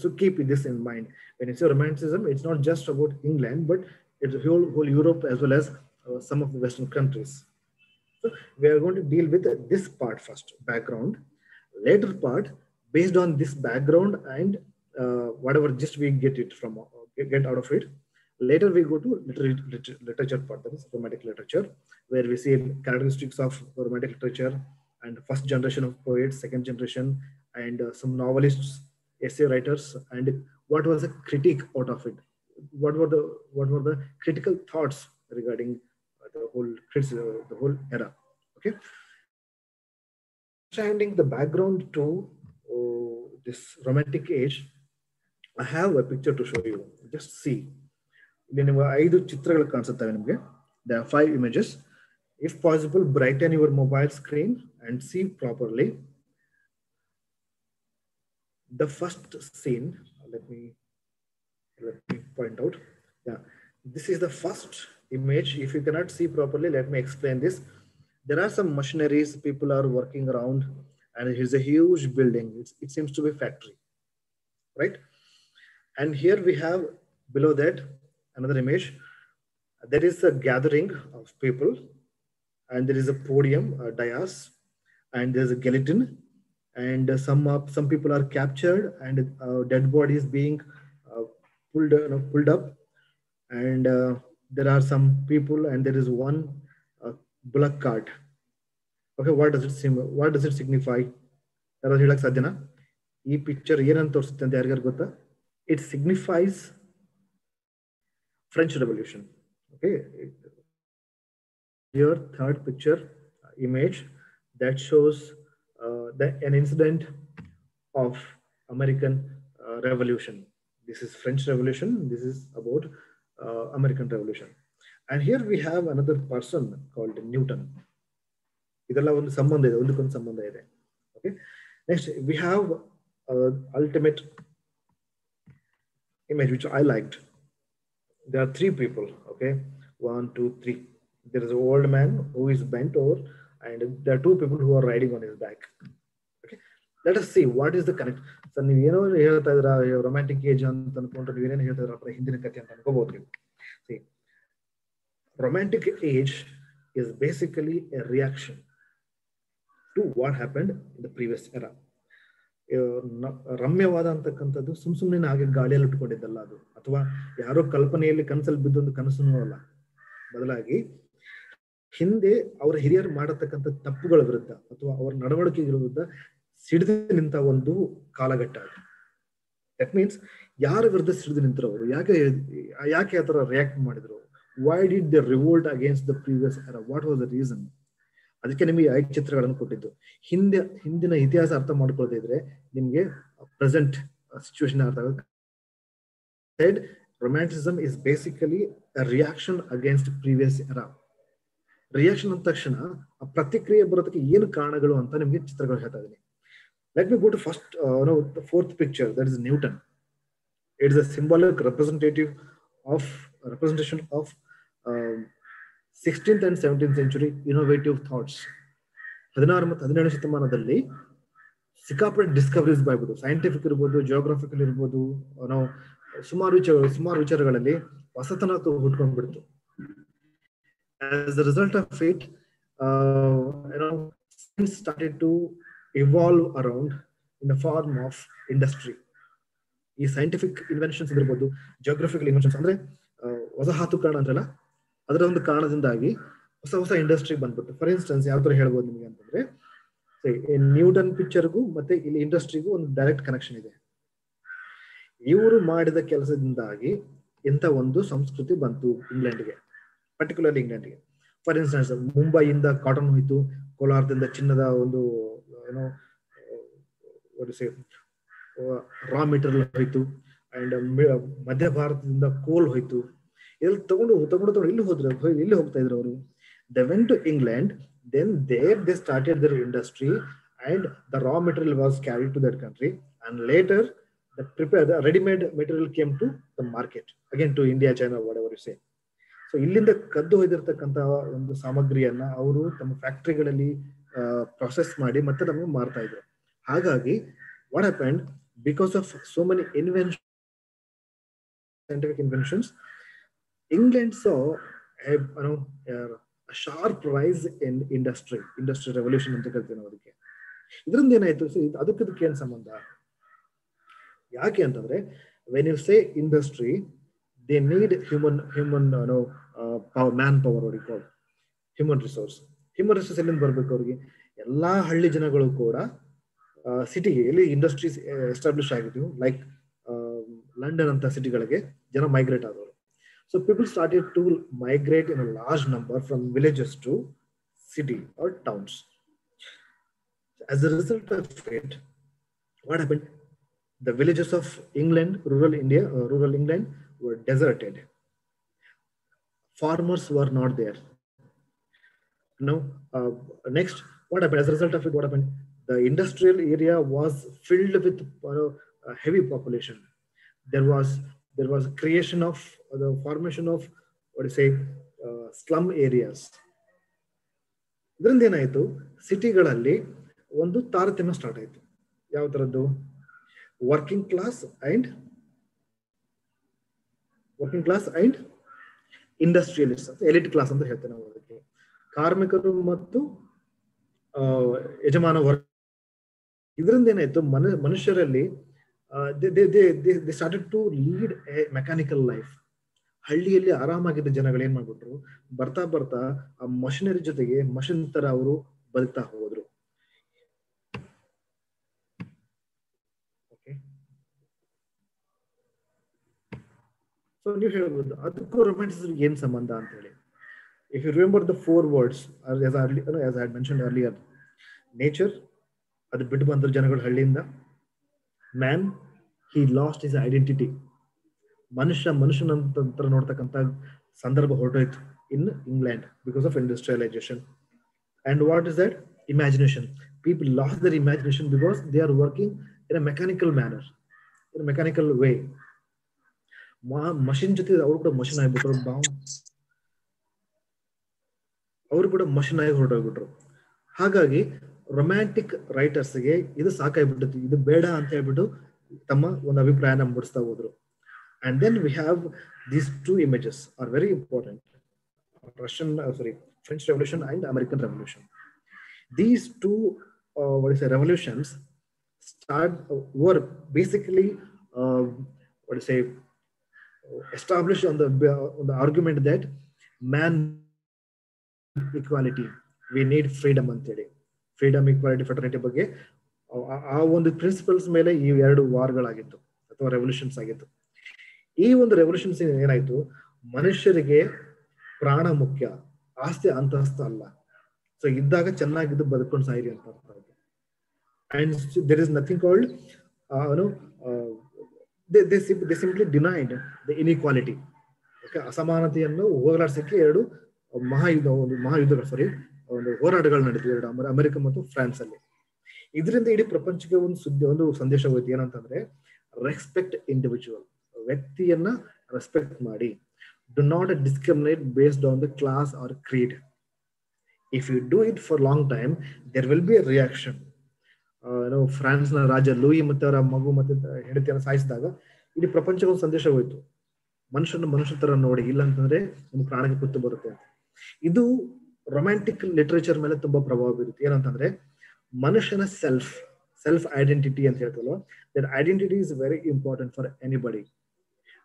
So keep this in mind. When you say romanticism, it's not just about England, but it's whole Europe as well as some of the Western countries. So we are going to deal with this part first, background. Later part, based on this background and whatever just we get out of it, later we go to literature part, that is romantic literature, where we see characteristics of romantic literature, and first generation of poets, second generation, and some novelists, essay writers, and what was the critique out of it? What were the critical thoughts regarding the whole era? Okay, understanding the background to this romantic age, I have a picture to show you. Just see. ಇಲ್ಲಿ ನಿಮಗೆ 5 ಚಿತ್ರಗಳು ಕಾಣಿಸುತ್ತವೆ ನಿಮಗೆ. There are 5 images. If possible, brighten your mobile screen and see properly. The first scene, let me point out. Yeah, this is the first image. If you cannot see properly, let me explain this. There are some machineries, people are working around, and here's a huge building. It seems to be a factory, right? And here we have below that another image. There is a gathering of people, and there is a podium, a dais, and there's a guillotine, and some people are captured, and dead bodies being pulled up, and there are some people, and there is one bullock cart. Okay, what does it signify? ಯಾರು ಹೇಳಕ್ ಸಾಧ್ಯನಾ? ಈ picture ಏನಂತ ತೋರಿಸುತ್ತೆ ಅಂತ ಯಾರಿಗಾರು ಗೊತ್ತಾ? It signifies French Revolution. Okay, here third picture image that shows an incident of American Revolution. This is French Revolution. This is about American Revolution. And here we have another person called Newton. ಇದೆಲ್ಲ ಒಂದು ಸಂಬಂಧ ಇದೆ, ಒಂದಕ್ಕೊಂದು ಸಂಬಂಧ ಇದೆ. Okay, next we have ultimate image which I liked. There are 3 people. Okay, 1, 2, 3. There is an old man who is bent over, and there are 2 people who are riding on his back. Okay, let us see what is the connect. So ನೀವು ಏನೋ ಹೇಳ್ತಾ ಇದ್ದೀರಾ romantic age ಅಂತ ಅನ್ಕೊಂಡ್ರೆ ನೀವು ಏನೇನು ಹೇಳ್ತಾ ಇದ್ದೀರಾ ಹಿಂದಿನ ಕಥೆ ಅಂತ ಅನ್ಕೋಬಹುದು ನೀವು. See, romantic age is basically a reaction to what happened in the previous era. ರಮ್ಯವಾದ ಅಂತಕ್ಕಂಥದ್ದು ಸುಮ್ಮನೆ ಹಾಗೆ ಗಾಳಿಯಲ್ಲಿ ಇಟ್ಕೊಂಡಿದ್ದಲ್ಲ ಅದು, ಅಥವಾ ಯಾರೋ ಕಲ್ಪನೆಯಲ್ಲಿ ಕನಸಲ್ಲಿ ಬಿದ್ದೊಂದು ಕನಸೂ ಅಲ್ಲ. ಬದಲಾಗಿ ಹಿಂದೆ ಅವರ ಹಿರಿಯರು ಮಾಡತಕ್ಕಂಥ ತಪ್ಪುಗಳ ವಿರುದ್ಧ ಅಥವಾ ಅವರ ನಡವಳಿಕೆಗಳ ವಿರುದ್ಧ ಸಿಡಿದು ನಿಂತ ಒಂದು ಕಾಲಘಟ್ಟ ಅದು. ದಟ್ ಮೀನ್ಸ್ ಯಾರ ವಿರುದ್ಧ ಸಿಡಿದು ನಿಂತರು ಅವರು, ಯಾಕೆ ಆ ತರ ರಿಯಾಕ್ಟ್ ಮಾಡಿದ್ರು, why did they revolt against the previous era, what was the reason? ಅದಕ್ಕೆ ನಿಮಗೆ 5 ಚಿತ್ರಗಳನ್ನು ಕೊಟ್ಟಿದ್ದು. ಹಿಂದಿನ ಇತಿಹಾಸ ಅರ್ಥ ಮಾಡ್ಕೊಳ್ಳದೆ ಇದ್ರೆ ನಿಮ್ಗೆ ಪ್ರೆಸೆಂಟ್ ಸಿಚುವೇಶನ್ ಅರ್ಥ ಆಗುತ್ತೆ. Romanticism is basically a reaction against previous era. Reaction ಅಂದ ತಕ್ಷಣ ಆ ಪ್ರತಿಕ್ರಿಯೆ ಬರೋದಕ್ಕೆ ಏನು ಕಾರಣಗಳು ಅಂತ ನಿಮ್ಗೆ ಚಿತ್ರಗಳು ಹೇಳ್ತಾ ಇದೀನಿ. Let me go to first the fourth picture, that is Newton. It is a symbolic representation of 16th and 17th century innovative thoughts. 16 ಮತ್ತು 17ನೇ ಶತಮಾನದಲ್ಲಿ ಸಿಕ್ಕಾಪಟ್ಟೆ ಡಿಸ್ಕವರೀಸ್ ಬಾಯ್ಬೋದು, ಸೈಂಟಿಫಿಕ್ ಇರ್ಬೋದು, ಜಿಯೋಗ್ರಫಿಕಲ್ ಇರ್ಬೋದು, ನಾವು ಸುಮಾರು ವಿಚಾರಗಳಲ್ಲಿ ಹೊಸತನ ಹುಟ್ಕೊಂಡ್ಬಿಡ್ತು. As a result of it, science started to evolve around in the form of industry. ಈ ಸೈಂಟಿಫಿಕ್ ಇನ್ವೆನ್ಷನ್ಸ್ ಇರ್ಬೋದು, ಜಿಯೋಗ್ರಫಿಕಲ್ ಇನ್ವೆನ್ಷನ್ಸ್ ಅಂದ್ರೆ ವಸಾಹತುಕರಣ ಅಂತಾರಲ್ಲ, ಅದರ ಒಂದು ಕಾರಣದಿಂದಾಗಿ ಹೊಸ ಇಂಡಸ್ಟ್ರಿ ಬಂದ್ಬಿಟ್ಟು. ಫಾರ್ ಇನ್ಸ್ಟೆನ್ಸ್ ಯಾವ ತರ ಹೇಳ್ಬೋದು ನಿಮಗೆ ಅಂತಂದ್ರೆ, ನ್ಯೂಟನ್ ಪಿಕ್ಚರ್ಗೂ ಮತ್ತೆ ಇಲ್ಲಿ ಇಂಡಸ್ಟ್ರಿಗೂ ಒಂದು ಡೈರೆಕ್ಟ್ ಕನೆಕ್ಷನ್ ಇದೆ. ಇವರು ಮಾಡಿದ ಕೆಲಸದಿಂದಾಗಿ ಇಂಥ ಒಂದು ಸಂಸ್ಕೃತಿ ಬಂತು ಇಂಗ್ಲೆಂಡ್ಗೆ, ಪರ್ಟಿಕ್ಯುಲರ್ಲಿ ಇಂಗ್ಲೆಂಡ್ಗೆ. ಫಾರ್ ಇನ್ಸ್ಟೆನ್ಸ್ ಮುಂಬೈಯಿಂದ ಕಾಟನ್ ಹೋಯ್ತು, ಕೋಲಾರದಿಂದ ಚಿನ್ನದ ಒಂದು ರಾ ಮೆಟೀರಿಯಲ್ ಹೋಯ್ತು, ಅಂಡ್ ಮಧ್ಯ ಭಾರತದಿಂದ ಕೋಲ್ ಹೋಯ್ತು. ಇದ್ರಲ್ಲಿ ತಗೊಂಡು ಇಲ್ಲಿ ಹೋಗ್ತಾ ಇದ್ರು ಅವರು. They went to England, then there they started their industry, and the raw material was carried to that country, and later the ready-made material came to the market, again to India, China, whatever you say. So ಇಲ್ಲಿಂದ ಕದ್ದು ಹೋಗಿರ್ತಕ್ಕಂತಹ ಒಂದು ಸಾಮಗ್ರಿಯನ್ನ ಅವರು ತಮ್ಮ ಫ್ಯಾಕ್ಟರಿಗಳಲ್ಲಿ process ಮಾಡಿ ಮತ್ತೆ ನಮಗೆ ಮಾರ್ತಾ ಇದ್ರು. ಹಾಗಾಗಿ what happened, because of so many scientific inventions, England saw a sharp rise in industry revolution ಅಂತ ಕರಿತೀವಿ ನಾವು ಅದಕ್ಕೆ. ಇದರಿಂದ ಏನಾಯ್ತು, ಅದಕ್ಕೆ ಏನ್ ಸಂಬಂಧ? ಯಾಕೆ ಅಂತಂದ್ರೆ, when you say industry, they need human man power, human resource ಎಲ್ಲಿಂದ ಬರ್ಬೇಕು ಅವ್ರಿಗೆ? ಎಲ್ಲಾ ಹಳ್ಳಿ ಜನಗಳು ಕೂಡ ಸಿಟಿಗೆ ಎಲ್ಲಿ ಇಂಡಸ್ಟ್ರೀಸ್ ಎಸ್ಟಾಬ್ಲಿಷ್ ಆಗಿದ್ವು, ಲೈಕ್ ಲಂಡನ್ ಅಂತ ಸಿಟಿಗಳಿಗೆ ಜನ ಮೈಗ್ರೇಟ್ ಆದವರು. So people started to migrate in a large number from villages to city or towns. As a result of it, what happened? The villages of England, rural India, rural England were deserted. Farmers were not there. No. Next, what happened? As a result of it, what happened? The industrial area was filled with a heavy population. There was creation of the formation of what do you say slum areas. ಇದರಿಂದ ಏನಾಯ್ತು, ಸಿಟಿಗಳಲ್ಲಿ ಒಂದು ತಾರತಮ್ಯ start ಆಯ್ತು. ಯಾವ ತರದ್ದು? Working class and industrialist ಅಂತ, elite class ಅಂತ ಹೇಳ್ತೇವೆ ನಾವು ಅದಕ್ಕೆ. ಕಾರ್ಮಿಕರು ಮತ್ತು ಯಜಮಾನ ವರ್ಗ. ಇದರಿಂದ ಏನಾಯ್ತು, ಮನುಷ್ಯರಲ್ಲಿ they started to lead a mechanical life. ಹಳ್ಳಿಯಲ್ಲಿ ಆರಾಮಾಗಿದ್ದ ಜನಗಳು ಏನ್ ಮಾಡ್ಬಿಟ್ರು, ಬರ್ತಾ ಬರ್ತಾ ಆ ಮಷಿನರಿ ಜೊತೆಗೆ ಮಷಿನ್ ತರ ಅವರು ಬದುಕ್ತಾ ಹೋದ್ರು. ಸೊ ನೀವು ಹೇಳ್ಬೋದು ಅದಕ್ಕೂ ರೊಮ್ಯಾಂಟಿಸಿಸಮ್ ಏನ್ ಸಂಬಂಧ ಅಂತ ಹೇಳಿ. If you remember the 4 words as I had mentioned earlier, nature ಅದು ಬಿಟ್ಟು ಬಂದ್ರು ಜನಗಳು ಹಳ್ಳಿಯಿಂದ. Man, he lost his identity. ಮನುಷ್ಯನಂತರ ನೋಡ್ತಕ್ಕಂಥ ಸಂದರ್ಭ ಹೊರಟೋಯ್ತು in England because of industrialisation. And what is that? Imagination. People lost their imagination because they are working in a mechanical manner, in mechanical way. Machine ಜೊತೆ ಅವರು ಕೂಡ machine ಆಗಿಬಿಟ್ರು, ಅವರು ಕೂಡ machine ಆಗಿ ಹೊರಟೋಗ್ಬಿಟ್ರು. ಹಾಗಾಗಿ ರೊಮ್ಯಾಂಟಿಕ್ ರೈಟರ್ಸ್ಗೆ ಇದು ಸಾಕಾಗ್ಬಿಟ್ಟಿತ್ತು, ಇದು ಬೇಡ ಅಂತ ಹೇಳ್ಬಿಟ್ಟು ತಮ್ಮ ಒಂದು ಅಭಿಪ್ರಾಯನ ಮೂಡಿಸ್ತಾ ಹೋದ್ರು. And then we have these 2 images are very important: French Revolution and American Revolution. These 2 revolutions were basically established on the argument that man equality, we need freedom anteli. Freedom, equality, fraternity ಬಗ್ಗೆ ಆ ಒಂದು principles ಮೇಲೆ ಈ 2 ವಾರ್ಗಳಾಗಿತ್ತು ಅಥವಾ revolutions ಆಗಿತ್ತು. ಈ ಒಂದು revolutions ಏನಾಯ್ತು, ಮನುಷ್ಯರಿಗೆ ಪ್ರಾಣ ಮುಖ್ಯ, ಆಸ್ತಿ ಅಂತಸ್ತು ಅಲ್ಲ. ಸೊ ಇದ್ದಾಗ ಚೆನ್ನಾಗಿದ್ದು ಬದುಕೊಂಡು ಸಾಯಿರಿ ಅಂತ ಅರ್ಥ ಆಯ್ತು. And there is nothing called they simply denied the inequality. ಓಕೆ, ಅಸಮಾನತೆಯನ್ನು ಹೋಗಲಾಡಿಸಕ್ಕೆ 2 ಒಂದು ಹೋರಾಟಗಳು ನಡೆದಿವೆ, 2 ಅಮೆರಿಕ ಮತ್ತು ಫ್ರಾನ್ಸ್ ಅಲ್ಲಿ. ಇದರಿಂದ ಇಡೀ ಪ್ರಪಂಚಕ್ಕೆ ಒಂದು ಸಂದೇಶ ಹೋಯ್ತು. ಏನಂತಂದ್ರೆ, ರೆಸ್ಪೆಕ್ಟ್ ಇಂಡಿವಿಜುವಲ್, ವ್ಯಕ್ತಿಯನ್ನ ರೆಸ್ಪೆಕ್ಟ್ ಮಾಡಿ. Do not discriminate based on the class R Creed. If you do it for long time, there will be A reaction. France ನ ರಾಜ ಲೂಯಿ ಮತ್ತೆ ಅವರ ಮಗು ಮತ್ತೆ ಹೆಂಡತಿಯನ್ನು ಸಾಯಿಸಿದಾಗ ಇಡೀ ಪ್ರಪಂಚಕ್ಕೆ ಒಂದು ಸಂದೇಶ ಹೋಯ್ತು, ಮನುಷ್ಯ ತರ ನೋಡಿ, ಇಲ್ಲ ಅಂತಂದ್ರೆ ನಿಮ್ಗೆ ಪ್ರಾಣಕ್ಕೆ ಕುತ್ತು ಬರುತ್ತೆ ಅಂತ. ಇದು ರೊಮ್ಯಾಂಟಿಕ್ ಲಿಟರೇಚರ್ ಮೇಲೆ ತುಂಬಾ ಪ್ರಭಾವ ಬೀರುತ್ತೆ. ಏನಂತಂದ್ರೆ, ಮನುಷ್ಯನ ಸೆಲ್ಫ್ ಐಡೆಂಟಿಟಿ ಅಂತ ಹೇಳ್ತಲ್ವ, that identity is very important for anybody.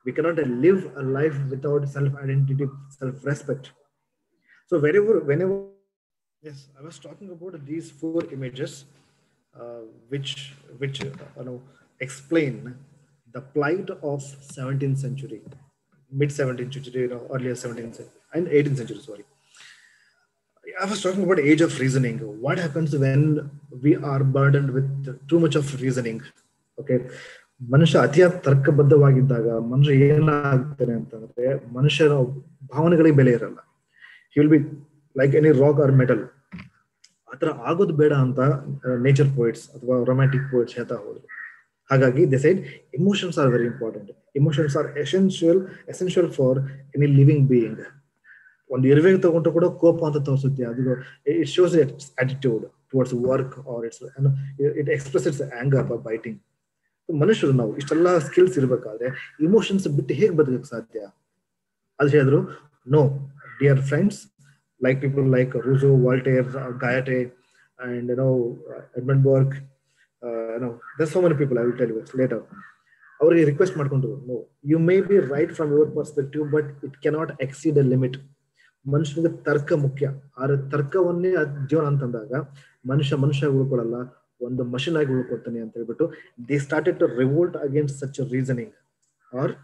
We cannot live a life without self-identity, self-respect. So whenever, yes, I was talking about these 4 images, which explain the plight of 17th century, mid 17th century, earlier 17th century, and 18th century. Sorry, I was talking about age of reasoning. What happens when we are burdened with too much of reasoning? Okay. ಮನುಷ್ಯ ಅತಿಯಾದ ತರ್ಕಬದ್ಧವಾಗಿದ್ದಾಗ ಮನುಷ್ಯ ಏನಾಗ್ತಾನೆ ಅಂತಂದ್ರೆ, ಮನುಷ್ಯನ ಭಾವನೆಗಳಿಗೆ ಬೆಲೆ ಇರಲ್ಲ. He will be like any rock or metal. ಆತರ ಆಗೋದು ಬೇಡ ಅಂತ ನೇಚರ್ ಪೋಯಿಟ್ಸ್ ಅಥವಾ ರೊಮ್ಯಾಂಟಿಕ್ ಪೋಯಿಟ್ಸ್ ಹೇಳ್ತಾ ಹೋದ್ರು. ಹಾಗಾಗಿ they said emotions are very important. Emotions are essential for any living being. ಒಂದು ಇರುವೆಗೆ ತಗೊಂಡ್ರು ಕೂಡ ಕೋಪ ಅಂತ ತೋರಿಸುತ್ತೆ. ಅದು it shows its attitude towards work or it express its anger by biting. ಮನುಷ್ಯರು ನಾವು ಇಷ್ಟೆಲ್ಲ ಸ್ಕಿಲ್ಸ್ ಇರ್ಬೇಕಾದ್ರೆ ಇಮೋಷನ್ಸ್ ಬಿಟ್ಟು ಹೇಗೆ ಬದುಕಕ್ಕೆ ಸಾಧ್ಯ? ಅದು ಹೇಳಿದ್ರು, no dear friends, like people like Rousseau, Voltaire, Goethe, and Edmund Burke, there's so many people I will tell you later. ಅವರಿಗೆ ರಿಕ್ವೆಸ್ಟ್ ಮಾಡ್ಕೊಂಡ್ರು, no, you may be right from your perspective, but it cannot exceed a limit. ಮನುಷ್ಯನಿಗೆ ತರ್ಕ ಮುಖ್ಯ. ಆದ್ರೆ ತರ್ಕವನ್ನೇ ಜೀವನ ಅಂತಂದಾಗ ಮನುಷ್ಯ ಉಳ್ಕೊಳ್ಳಲ್ಲ, ಒಂದು ಮಷಿನ್ ಆಗಿ ಉಳ್ಕೊಳ್ತಾನೆ ಅಂತ ಹೇಳ್ಬಿಟ್ಟು they started to revolt against such reasoning or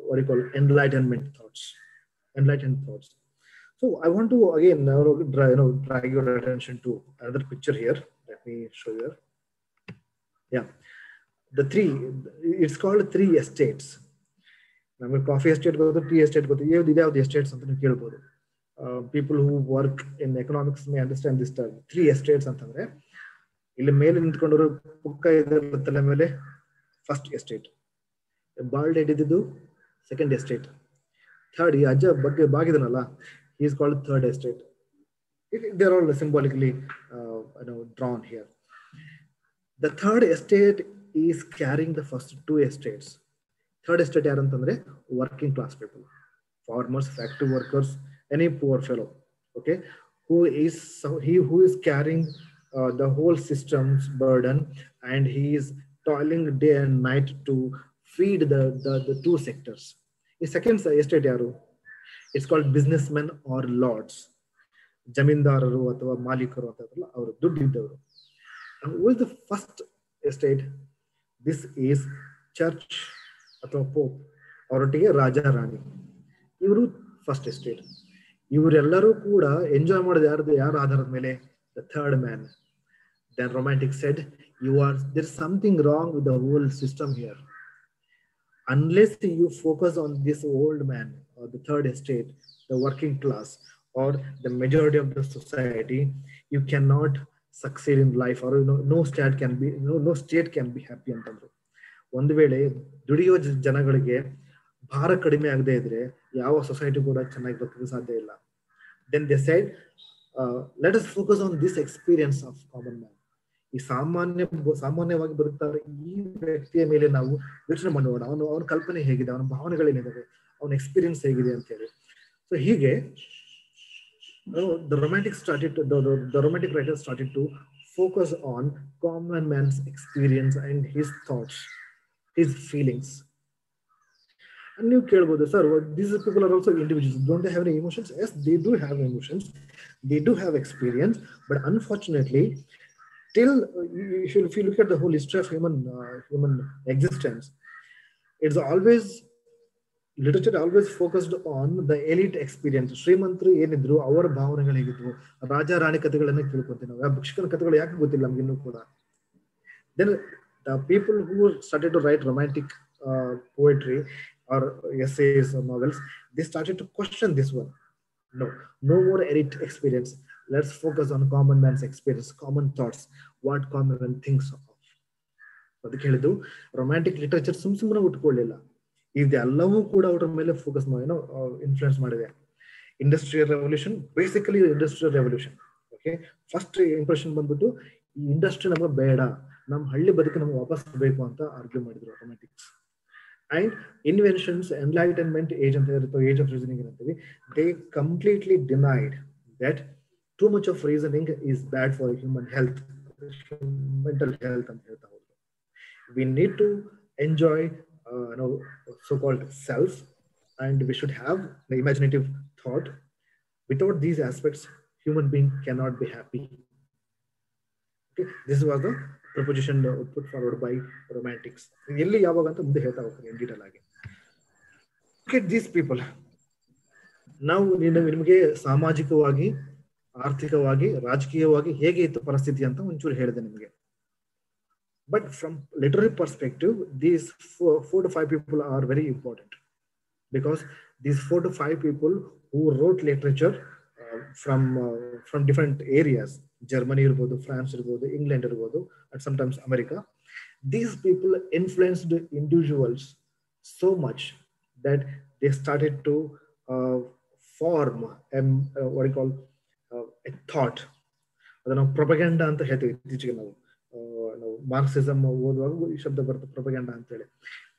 what you call enlightened thoughts. So I want to again drag your attention to another picture here. Let me show you. Yeah, it's called 3 estates. ನಮಗೆ coffee estate ಗೊತ್ತು, tea estate ಗೊತ್ತು, ಯಾವ್ದು estates ಅಂತ ನೀವು ಕೇಳ್ಬೋದು. People who work in economics May understand this term. 3 estates ಅಂತಂದ್ರೆ ಇಲ್ಲಿ ಮೇಲೆ ನಿಂತ್ಕೊಂಡವರು ಪುಕ್ಕ ಇದರ ತಲೆ ಮೇಲೆ ಫಸ್ಟ್ ಎಸ್ಟೇಟ್, ಬಾಲ್ಡ್ ಹೆಡ್ ಇದ್ದಿದ್ದು ಸೆಕೆಂಡ್ ಎಸ್ಟೇಟ್, ಥರ್ಡ್ ಈ ಅಜ್ಜ ಬಗ್ಗೆ ಬಾಗಿದನಲ್ಲ he is called third estate. They are all symbolically drawn here. The third estate is carrying the first 2 estates. Third estate yaru antandre working class people, farmers, factory workers, any poor fellow, okay, who is carrying the whole system's burden, and he is toiling day and night to feed the 2 sectors. The second estate yaru, it's called businessmen or lords. ಜಮೀನ್ದಾರರು ಅಥವಾ ಮಾಲೀಕರು ಅಂತ ಅವರು ದುಡ್ಡು ಇದ್ದವರು. Who is the first estate? This is church ಅಥವಾ pop, ಅವರೊಟ್ಟಿಗೆ ರಾಜ ರಾಣಿ, ಇವರು first estate. ಇವರೆಲ್ಲರೂ ಕೂಡ ಎಂಜಾಯ್ ಮಾಡೋದು ಯಾರ ಆಧಾರದ ಮೇಲೆ? The third man. Then Romantic said, there's something wrong with the whole system here. Unless you focus on this old man or the third estate, the working class or the majority of the society, you cannot succeed in life, or no state can be happy ಅಂತಂದ್ರು. ಒಂದು ವೇಳೆ ದುಡಿಯೋ ಜನಗಳಿಗೆ ಭಾರ ಕಡಿಮೆ ಆಗದೆ ಇದ್ರೆ ಯಾವ ಸೊಸೈಟಿ ಕೂಡ ಚೆನ್ನಾಗಿ ಬದುಕಲು ಸಾಧ್ಯ ಇಲ್ಲ. Then they said, let us focus on this experience of common man. ಈ ಸಾಮಾನ್ಯವಾಗಿ ಬದುಕ್ತಾರೆ ಈ ವ್ಯಕ್ತಿಯ ಮೇಲೆ ನಾವು ಯೋಚನೆ ಮಾಡೋಣ, ಅವನ ಕಲ್ಪನೆ ಹೇಗಿದೆ, ಅವನ ಭಾವನೆಗಳೇನಿದಾವೆ, ಅವನ ಎಕ್ಸ್ಪೀರಿಯನ್ಸ್ ಹೇಗಿದೆ ಅಂತ ಹೇಳಿ. ಸೊ ಹೀಗೆ the romantic writers started to focus on common man's experience and his thoughts, his feelings. And you ಕೇಳಬಹುದು, sir, these people are also individuals, don't they have any emotions? Yes, they do have emotions, they do have experience, but unfortunately till if you look at the whole history of human existence, it's always literature always focused on the elite experience. ಶ್ರೀಮಂತರು ಏನಿದ್ರು ಅವರ ಭಾವನೆಗಳು ಹೇಗಿದ್ವು, ರಾಜ ರಾಣಿ ಕಥೆಗಳನ್ನ ಕೇಳ್ಕೊಂತೀವಿ ನಾವು. ಭಿಕ್ಷುಕನ ಕಥೆಗಳು ಯಾಕೆ ಗೊತ್ತಿಲ್ಲ ನಮ್ಗೆ ಇನ್ನೂ ಕೂಡ. Then the people who started to write romantic poetry or essays or novels, they started to question this one. No more elite experience. Let's focus on common man's experience, common thoughts, what common man thinks of. ಅದಕ್ಕೆ ಹೇಳಿದ್ದು romantic literature ಸುಮ್ಮನೆ ಉಟ್ಕೊಳ್ಳಿಲ್ಲ, ಇದೆಲ್ಲವೂ ಕೂಡ ಅವರ ಮೇಲೆ focus influence ಮಾಡಿದೆ. Industrial revolution, basically industrial revolution. Okay, first impression ಬಂದ್ಬಿಟ್ಟು ಈ ಇಂಡಸ್ಟ್ರಿ ನಮಗೆ ಬೇಡ, ನಮ್ಮ ಹಳ್ಳಿ ಬದುಕು ನಮ್ಗೆ ವಾಪಸ್ ಬೇಕು ಅಂತ ಆರ್ಗ್ಯೂ ಮಾಡಿದ್ರು ರೊಮ್ಯಾಂಟಿಕ್ಸ್. ಅಂಡ್ ಇನ್ವೆನ್ಷನ್ಸ್, ಎನ್ಲೈಟನ್ಮೆಂಟ್ ಏಜ್ ಅಂತ ಇರುತ್ತೆ, ಏಜ್ ಆಫ್ ರೀಸನಿಂಗ್ ಅಂತೀವಿ, they completely denied that too much of reasoning is bad for human health, mental health ಅಂತ ಹೇಳ್ತಾ ಹೋದ್ರು. We need to enjoy so-called self, and we should have the imaginative thought. Without these aspects, human being cannot be happy. Okay, this was the proposition put forward by romantics. ಎಲ್ಲಿ ಯಾವಾಗ ಅಂತ ಮುಂದೆ ಹೇಳ್ತಾ ಹೋಗ್ತೀನಿ in detail ಆಗಿ. Look at these people. ನಾವು ನಿಮಗೆ ಸಾಮಾಜಿಕವಾಗಿ, ಆರ್ಥಿಕವಾಗಿ, ರಾಜಕೀಯವಾಗಿ ಹೇಗೆ ಇತ್ತು ಪರಿಸ್ಥಿತಿ ಅಂತ ಒಂಚೂರು ಹೇಳಿದೆ ನಿಮಗೆ. But from literary perspective, these 4 to 5 people are very important, because these 4 to 5 people who wrote literature from different areas, Germany irbodu, France irbodu, England irbodu, and sometimes America, these people influenced individuals so much that they started to form what you call a thought. ಅದನ್ನು ಪ್ರೊಪಗಂಡ ಅಂತ ಹೇಳ್ತೀವಿ. ಇತ್ತೀಚೆಗೆ ನಾವು Marxism ಓದುವಾಗ ಈ ಶಬ್ದ ಬರುತ್ತೆ, propaganda ಅಂತ ಹೇಳಿ.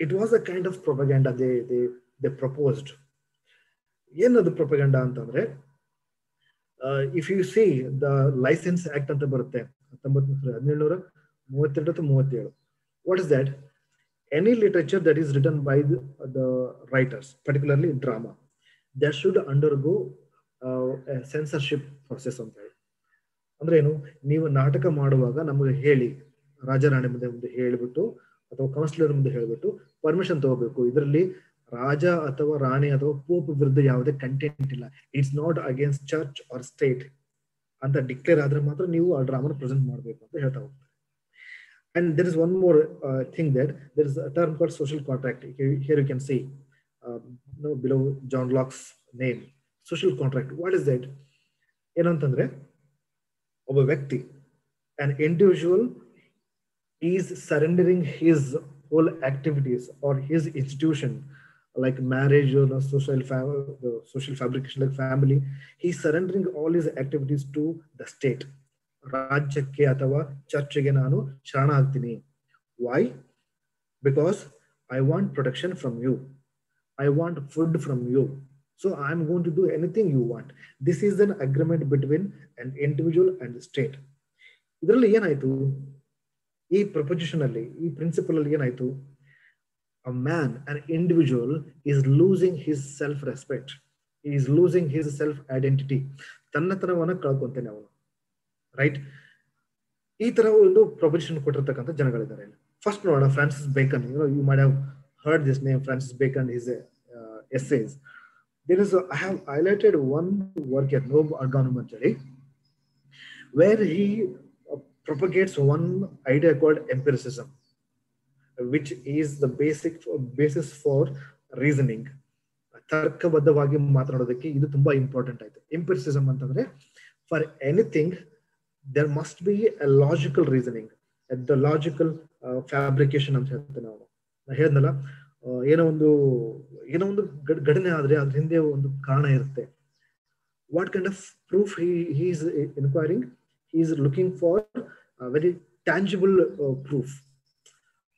It was a kind of propaganda they proposed. ಏನದು ಪ್ರೊಪಗಂಡ ಅಂತಂದ್ರೆ, if you see the license act ಅಂತ ಬರುತ್ತೆ 1732-37. What is that? Any literature that is written by the writers, particularly drama, that should undergo censorship process ಅಂತ ಹೇಳಿ. ಅಂದ್ರೆ ಏನು, ನೀವು ನಾಟಕ ಮಾಡುವಾಗ ನಮಗೆ ಹೇಳಿ, ರಾಜಾರಾಣಿ ಮುಂದೆ ಹೇಳಿಬಿಟ್ಟು ಅಥವಾ ಕೌನ್ಸಿಲರ್ ಮುಂದೆ ಹೇಳಿಬಿಟ್ಟು ಪರ್ಮಿಷನ್ ತಗೋಬೇಕು. ಇದರಲ್ಲಿ ರಾಜ ಅಥವಾ ರಾಣಿ ಅಥವಾ ಪೋಪ್ ವಿರುದ್ಧ ಯಾವುದೇ ಕಂಟೆಂಟ್ ಇಲ್ಲ, it's not against church or state ಅಂತ ಡಿಕ್ಲೇರ್ ಆದ್ರೆ ಮಾತ್ರ ನೀವು ಆ ಡ್ರಾಮಾನ ಪ್ರೆಸೆಂಟ್ ಮಾಡಬೇಕು ಅಂತ ಹೇಳ್ತಾ ಹೋಗ್ತಾರೆ. And there is one more thing, that there is a term called social contract. Here you can see below John Locke's name, social contract. What is that? ಏನಂತಂದ್ರೆ, ಒಬ್ಬ ವ್ಯಕ್ತಿ, an individual is surrendering his whole activities or his institution, like marriage or social fabrication like family. He is surrendering all his activities to the state. ರಾಜ್ಯಕ್ಕೆ ಅಥವಾ ಚರ್ಚ್ಗೆ ನಾನು ಶರಣ ಆಗ್ತೀನಿ. Why? Because I want protection from you, I want food from you, so I am going to do anything you want. This is an agreement between an individual and state. ಇದರಲ್ಲಿ ಏನಾಯ್ತು, ಈ proposition ಅಲ್ಲಿ, ಈ principal ಅಲ್ಲಿ ಏನಾಯ್ತು, a man, an individual is losing his self-respect, he is losing his self-identity, ತನ್ನತನವನ್ನ ಕಳ್ಕೊಂತಾನೆ ಅವನು, right? ಈ ತರ ಒಂದು ಪ್ರಪೋಸಿಷನ್ ಕೊಟ್ಟಿರ್ತಕ್ಕಂಥ ಜನಗಳಿದ್ದಾರೆ. ಫಸ್ಟ್ ನೋಡೋಣ, Francis beacon. You might have heard this name, Francis Bacon, his essays. I have highlighted one work at Nob Organum Anteli, where he propagates one idea called empiricism, which is the basis for reasoning. ತರ್ಕಬದ್ಧವಾಗಿ ಮಾತನಾಡೋದಕ್ಕೆ ಇದು ತುಂಬಾ important ಆಯ್ತು. Empiricism ಅಂತಂದ್ರೆ, for anything there must be a logical reasoning, the logical fabrication ಅಂತ ಹೇಳ್ತೇವೆ ನಾವು. ಹೇಳಿದ್ನಲ್ಲ, ಏನೋ ಒಂದು ಘಟನೆ ಆದ್ರೆ ಅದ್ರ ಹಿಂದೆ ಒಂದು ಕಾರಣ ಇರುತ್ತೆ. What kind of proof he is inquiring? He is looking for a very tangible proof.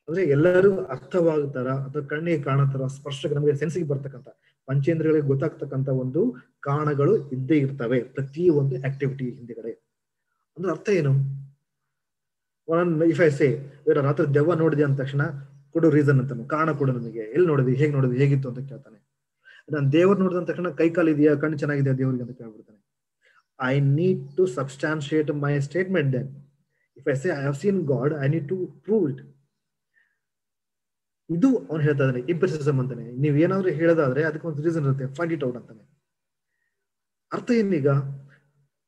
ಅಂದ್ರೆ ಎಲ್ಲರೂ ಅರ್ಥವಾಗುತ್ತಾರ ಅಥವಾ ಕಣ್ಣಿಗೆ ಕಾಣತಾರ, ಸ್ಪರ್ಶಕ್ಕೆ ನಮಗೆ ಸೆನ್ಸಿಗೆ ಬರ್ತಕ್ಕಂಥ, ಪಂಚೇಂದ್ರಿಯಗಳಿಗೆ ಗೊತ್ತಾಗ್ತಕ್ಕಂಥ ಒಂದು ಕಾರಣಗಳು ಇದ್ದೇ ಇರ್ತವೆ ಪ್ರತಿ ಒಂದು ಆಕ್ಟಿವಿಟಿ ಹಿಂದೆಗಡೆ. ಅಂದ್ರೆ ಅರ್ಥ ಏನು? ಇಫ್ ಐ ಸೇ, ರಾತ್ರಿ ದೆವ್ವ ನೋಡಿದೆ ಅಂದ ತಕ್ಷಣ ಕೊಡು ರೀಸನ್ ಅಂತ, ಕಾರಣ ಕೊಡು ನನಗೆ, ಎಲ್ಲಿ ನೋಡಿದ್ವಿ, ಹೇಗೆ ನೋಡಿದ್ವಿ, ಹೇಗಿತ್ತು ಅಂತ ಕೇಳ್ತಾನೆ. ನಾನು ದೇವ್ರು ನೋಡಿದ ತಕ್ಷಣ ಕೈ ಕಾಲು ಇದೆಯಾ, ಕಣ್ಣು ಚೆನ್ನಾಗಿದೆಯಾ ದೇವ್ರಿಗೆ ಅಂತ ಕೇಳ್ಬಿಡ್ತಾನೆ. I need to substantiate my statement. Then if I say I have seen God, I need to prove it. ಇದು ಅವ್ನು ಹೇಳ್ತಾ ಇದ್ದಾನೆ, ಎಂಪಿರಿಸಿಸಮ್ ಅಂತಾನೆ. ನೀವ್ ಏನಾದ್ರು ಹೇಳೋದಾದ್ರೆ ಅದಕ್ಕೆ ಒಂದು ರೀಸನ್ ಇರುತ್ತೆ, ಫೈಂಡ್ ಇಟ್ ಔಟ್ ಅಂತಾನೆ. ಅರ್ಥ ಏನೀಗ?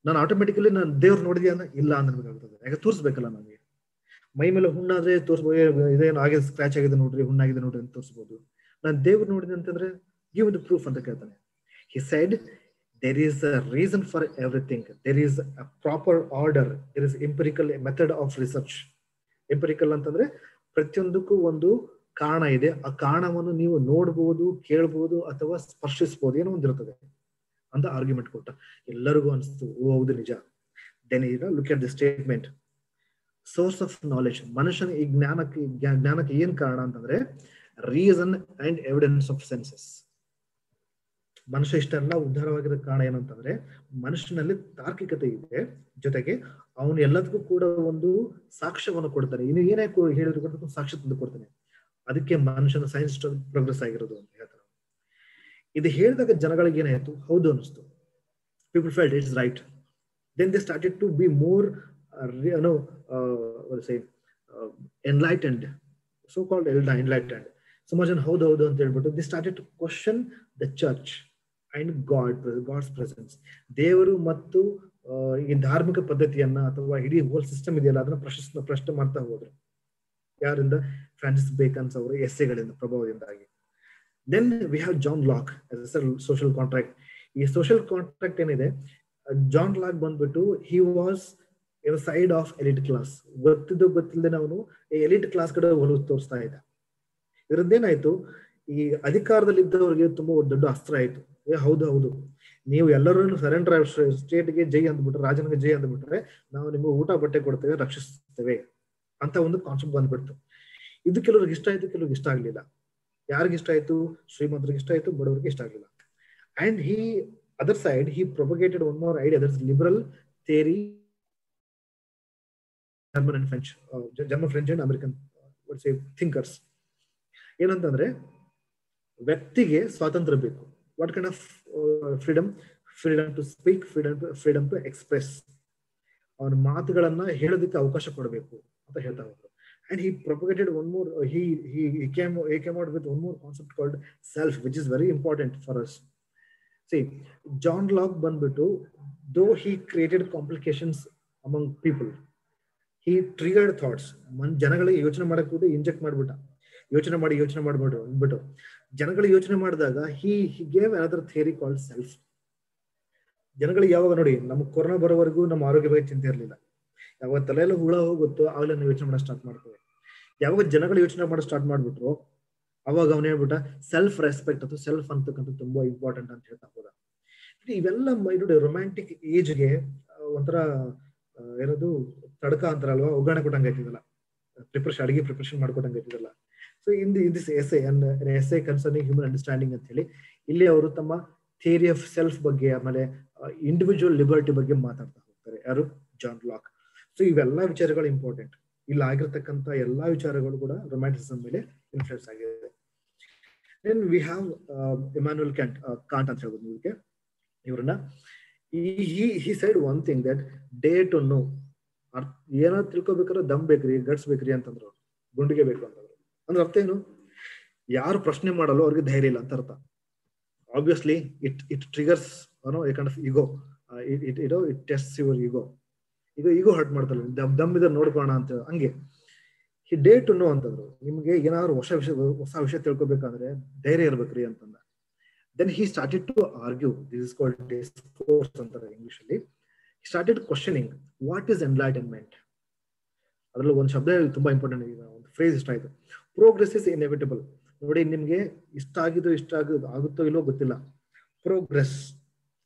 ನಾನು ಆಟೋಮೆಟಿಕಲಿ ನಾನು ದೇವ್ರು ನೋಡಿದ್ಯಾ ಅಂದ್ರೆ ಇಲ್ಲ ಅನ್ಬೇಕಾಗ್ತದೆ. ಯಾಕೆ ತೋರಿಸ್ಬೇಕಲ್ಲ ನನಗೆ. ಮೈ ಮೇಲೆ ಹುಣ್ಣಾದ್ರೆ ತೋರಿಸ್ಬೋದು, ಇದೇನು ಆಗಿದೆ, ಸ್ಕ್ರಾಚ್ ಆಗಿದೆ ನೋಡ್ರಿ, ಹುಣ್ಣಾಗಿದೆ ನೋಡ್ರಿ ಅಂತ ತೋರಿಸ್ಬೋದು. ನಾನು ದೇವ್ರು ನೋಡಿದೆ ಅಂತಂದ್ರೆ ಗಿವ್ ದ ಪ್ರೂಫ್ ಅಂತ ಕೇಳ್ತಾನೆ. He said there is a reason for everything, there is a proper order, there is empirical method of research. Empirical ಅಂತಂದ್ರೆ ಪ್ರತಿಯೊಂದಕ್ಕೂ ಒಂದು ಕಾರಣ ಇದೆ, ಆ ಕಾರಣವನ್ನು ನೀವು ನೋಡ್ಬೋದು, ಕೇಳ್ಬೋದು ಅಥವಾ ಸ್ಪರ್ಶಿಸಬಹುದು, ಏನೋ ಒಂದಿರ್ತದೆ ಅಂತ ಆರ್ಗ್ಯುಮೆಂಟ್ ಕೊಟ್ಟ. ಎಲ್ಲರಿಗೂ ಅನಿಸ್ತು, ಓ ಹೌದು ನಿಜ. Then look at the statement, source of knowledge. ಮನುಷ್ಯನ ಈ ಜ್ಞಾನಕ್ಕೆ ಏನ್ ಕಾರಣ ಅಂತಂದ್ರೆ reason and evidence of senses. ಮನುಷ್ಯ ಇಷ್ಟೆಲ್ಲ ಉದ್ಧಾರವಾಗಿರೋ ಕಾರಣ ಏನಂತಂದ್ರೆ ಮನುಷ್ಯನಲ್ಲಿ ತಾರ್ಕಿಕತೆ ಇದೆ, ಜೊತೆಗೆ ಅವನು ಎಲ್ಲದಕ್ಕೂ ಕೂಡ ಒಂದು ಸಾಕ್ಷ್ಯವನ್ನು ಕೊಡ್ತಾನೆ. ಇನ್ನು ಏನೇ ಹೇಳಿದ್ರು ಸಾಕ್ಷ್ಯ ತಂದು ಕೊಡ್ತಾನೆ. ಅದಕ್ಕೆ ಮನುಷ್ಯನ ಸೈನ್ಸ್ ಪ್ರೋಗ್ರೆಸ್ ಆಗಿರೋದು ಅಂತ ಹೇಳ್ತಾರೆ. ಇದು ಹೇಳಿದಾಗ ಜನಗಳಿಗೆ ಏನಾಯ್ತು, ಹೌದು ಅನಿಸ್ತು. People felt it's right. Then they started to be more enlightened, so called enlightened. ಸುಮಾರು ಜನ ಹೌದು ಹೌದು ಅಂತ ಹೇಳ್ಬಿಟ್ಟು they started to question the church and God's presence. ದೇವರು ಮತ್ತು ಈ ಧಾರ್ಮಿಕ ಪದ್ಧತಿಯನ್ನ ಅಥವಾ ಇಡೀ ಹೋಲ್ ಸಿಸ್ಟಮ್ ಇದೆಯಲ್ಲ ಅದನ್ನ ಪ್ರಶ್ನೆ ಮಾಡ್ತಾ ಹೋದ್ರು. ಯಾರಿಂದ? ಫ್ರಾನ್ಸಿಸ್ ಬೇಕನ್ಸ್ ಅವರ ಎಸ್ಸೆಗಳಿಂದ, ಪ್ರಭಾವದಿಂದಾಗಿ. Then we have John Locke social contract. ಈ ಸೋಷಿಯಲ್ ಕಾಂಟ್ರಾಕ್ಟ್ ಏನಿದೆ, ಜಾನ್ ಲಾಕ್ ಬಂದ್ಬಿಟ್ಟು he was inside of elite class. ಗೊತ್ತಿಲ್ಲದೆ ಅವನು ಎಲಿಟ್ ಕ್ಲಾಸ್ ಕಡೆ ಒಲವು ತೋರಿಸ್ತಾ ಇದ್ದ. ಇದರದ್ದೇನಾಯ್ತು, ಈ ಅಧಿಕಾರದಲ್ಲಿದ್ದವರಿಗೆ ತುಂಬಾ ದೊಡ್ಡ ಅಸ್ತ್ರ ಆಯ್ತು. ಹೌದು ಹೌದು, ನೀವು ಎಲ್ಲರೂ ಸರೆಂಡರ್ ಸ್ಟೇಟ್ಗೆ ಜೈ ಅಂದ್ಬಿಟ್ರೆ, ರಾಜನಿಗೆ ಜೈ ಅಂದ್ಬಿಟ್ರೆ ನಾವು ನಿಮ್ಗೆ ಊಟ ಬಟ್ಟೆ ಕೊಡ್ತೇವೆ, ರಕ್ಷಿಸ್ತೇವೆ ಅಂತ ಒಂದು ಕಾನ್ಸೆಪ್ಟ್ ಬಂದ್ಬಿಡ್ತು. ಇದು ಕೆಲವ್ರಿಗೆ ಇಷ್ಟ ಆಯ್ತು, ಕೆಲವ್ರಿಗೆ ಇಷ್ಟ ಆಗ್ಲಿಲ್ಲ. ಯಾರಿಗೆ ಇಷ್ಟ ಆಯ್ತು? ಶ್ರೀಮಂತರಿಗೆ ಇಷ್ಟ ಆಯ್ತು, ಬಡವರಿಗೆ ಇಷ್ಟ ಆಗ್ಲಿಲ್ಲ. And he other side he propagated one more idea, that's liberal theory. German French and American thinkers ಏನಂತಂದ್ರೆ ವ್ಯಕ್ತಿಗೆ ಸ್ವಾತಂತ್ರ್ಯ ಬೇಕು. What kind of freedom? Freedom to speak, freedom to express. ಅವನ ಮಾತುಗಳನ್ನ ಹೇಳೋದಕ್ಕೆ ಅವಕಾಶ ಕೊಡಬೇಕು ಅಂತ ಹೇಳ್ತಾ ಹೋದ್ರು. And he propagated one more he came out with one more concept called self, which is very important for us. See, John Locke ಬಂದ್ಬಿಟ್ಟು, though he created complications among people, he triggered thoughts. ಜನಗಳಿಗೆ ಯೋಚನೆ ಮಾಡಕ್ ಕೂಡ inject ಮಾಡ್ಬಿಟ್ಟ, ಯೋಚನೆ ಮಾಡ್ಬಿಟ್ಟು ಅಂದ್ಬಿಟ್ಟು ಜನಗಳಿಗೆ ಯೋಚನೆ ಮಾಡಿದಾಗ he gave another theory called self. ಜನಗಳಿಗೆ ಯಾವಾಗ ನೋಡಿ, ನಮ್ಗೆ ಕೊರೋನಾ ಬರೋವರೆಗೂ ನಮ್ಮ ಆರೋಗ್ಯ ಬಗ್ಗೆ ಚಿಂತೆ ಇರಲಿಲ್ಲ. ಯಾವಾಗ ತಲೆಯೆಲ್ಲ ಹುಳ ಹೋಗುತ್ತೋ ಆಗಲೇ ನಾವು ಯೋಚನೆ ಮಾಡೋಕೆ ಸ್ಟಾರ್ಟ್ ಮಾಡ್ತೇವೆ. ಯಾವಾಗ ಜನಗಳು ಯೋಚನೆ ಮಾಡೋಕೆ ಸ್ಟಾರ್ಟ್ ಮಾಡ್ಬಿಟ್ರು, ಅವಾಗ ಅವನು ಹೇಳ್ಬಿಟ್ಟ ಸೆಲ್ಫ್ ರೆಸ್ಪೆಕ್ಟ್ ಅಥವಾ ಸೆಲ್ಫ್ ಅಂತಕ್ಕಂಥ ತುಂಬಾ ಇಂಪಾರ್ಟೆಂಟ್ ಅಂತ ಹೇಳ್ತಾ ಹೋದ. ಇವೆಲ್ಲ ನೋಡಿ ರೊಮ್ಯಾಂಟಿಕ್ ಏಜ್ಗೆ ಒಂಥರ ಏನದು ತಡಕ ಅಂತಾರಲ್ವಾ, ಒಗ್ಗರಣೆ ಕೊಟ್ಟಂಗೆ ಆಯ್ತಿದಲ್ಲ, ಅಡಿಗೆ ಪ್ರಿಪರೇಷನ್ ಮಾಡ್ಕೊಟ್ಟಂಗೆ ಆಯ್ತಿದಲ್ಲ. So in this essay concerning human understanding ಅಂತ ಹೇಳಿ ಇಲ್ಲಿ ಅವರು ತಮ್ಮ ಥಿಯರಿ ಆಫ್ ಸೆಲ್ಫ್ ಬಗ್ಗೆ, ಆಮೇಲೆ ಇಂಡಿವಿಜುವಲ್ ಲಿಬರ್ಟಿ ಬಗ್ಗೆ ಮಾತಾಡ್ತಾ ಹೋಗ್ತಾರೆ. ಯಾರು? John lock. ಸೊ ಇವೆಲ್ಲ ವಿಚಾರಗಳು ಇಂಪಾರ್ಟೆಂಟ್. ಇಲ್ಲಿ ಆಗಿರ್ತಕ್ಕಂಥ ಎಲ್ಲಾ ವಿಚಾರಗಳು ಕೂಡ ರೊಮ್ಯಾಂಟಿಸಿಸಂ ಮೇಲೆ ಇನ್ಫ್ಲೂಯೆನ್ಸ್ ಆಗಿದೆ. Then we have Immanuel Kant ಅಂತ ಹೇಳ್ಬೋದು ಇದಕ್ಕೆ. ಇವ್ರನ್ನ he said one thing that dare to know, ಏನೋ ತಿಳ್ಕೊಬೇಕಾದ್ರೆ ದಮ್ ಬೇಕ್ರಿ, ಗಟ್ಸ್ ಬೇಕ್ರಿ ಅಂತಂದ್ರು, ಗುಂಡಿಗೆ ಬೇಕು ಅಂತಂದ್ರು. ಅಂದ್ರೆ ಅರ್ಥ ಏನು? ಯಾರು ಪ್ರಶ್ನೆ ಮಾಡಲ್ಲ ಅವ್ರಿಗೆ ಧೈರ್ಯ ಇಲ್ಲ ಅಂತ ಅರ್ಥ. Obviously it triggers a kind of ego. It tests your ego hurt ಮಾಡ್ತಲ್ಲ, ದಮ್ ಇದ್ರೆ ನೋಡ್ಕೋಣ ಅಂತ ಹಂಗೆ. ಹಿ ಡೇ ಟು ನೋ ಅಂತಂದ್ರು. ನಿಮ್ಗೆ ಏನಾದ್ರು ಹೊಸ ವಿಷಯ ತಿಳ್ಕೊಬೇಕಂದ್ರೆ ಧೈರ್ಯ ಇರ್ಬೇಕ್ರಿ ಅಂತಂದ. Then he started to argue. This is called discourse ಅಂತಾರೆ ಇಂಗ್ಲಿಷ್ ಅಲ್ಲಿ. He started questioning what is enlightenment. ಅದ್ರಲ್ಲಿ ಒಂದು ಶಬ್ದ ತುಂಬಾ ಇಂಪಾರ್ಟೆಂಟ್ ಇದೆ, ಒಂದು ಫ್ರೇಸ್ ಇಷ್ಟ ಆಯ್ತು. Progress is inevitable. ನೋಡಿ, ನಿಮ್ಗೆ ಇಷ್ಟ ಆಗುತ್ತೋ ಇಲ್ಲೋ ಗೊತ್ತಿಲ್ಲ. ಪ್ರೋಗ್ರೆಸ್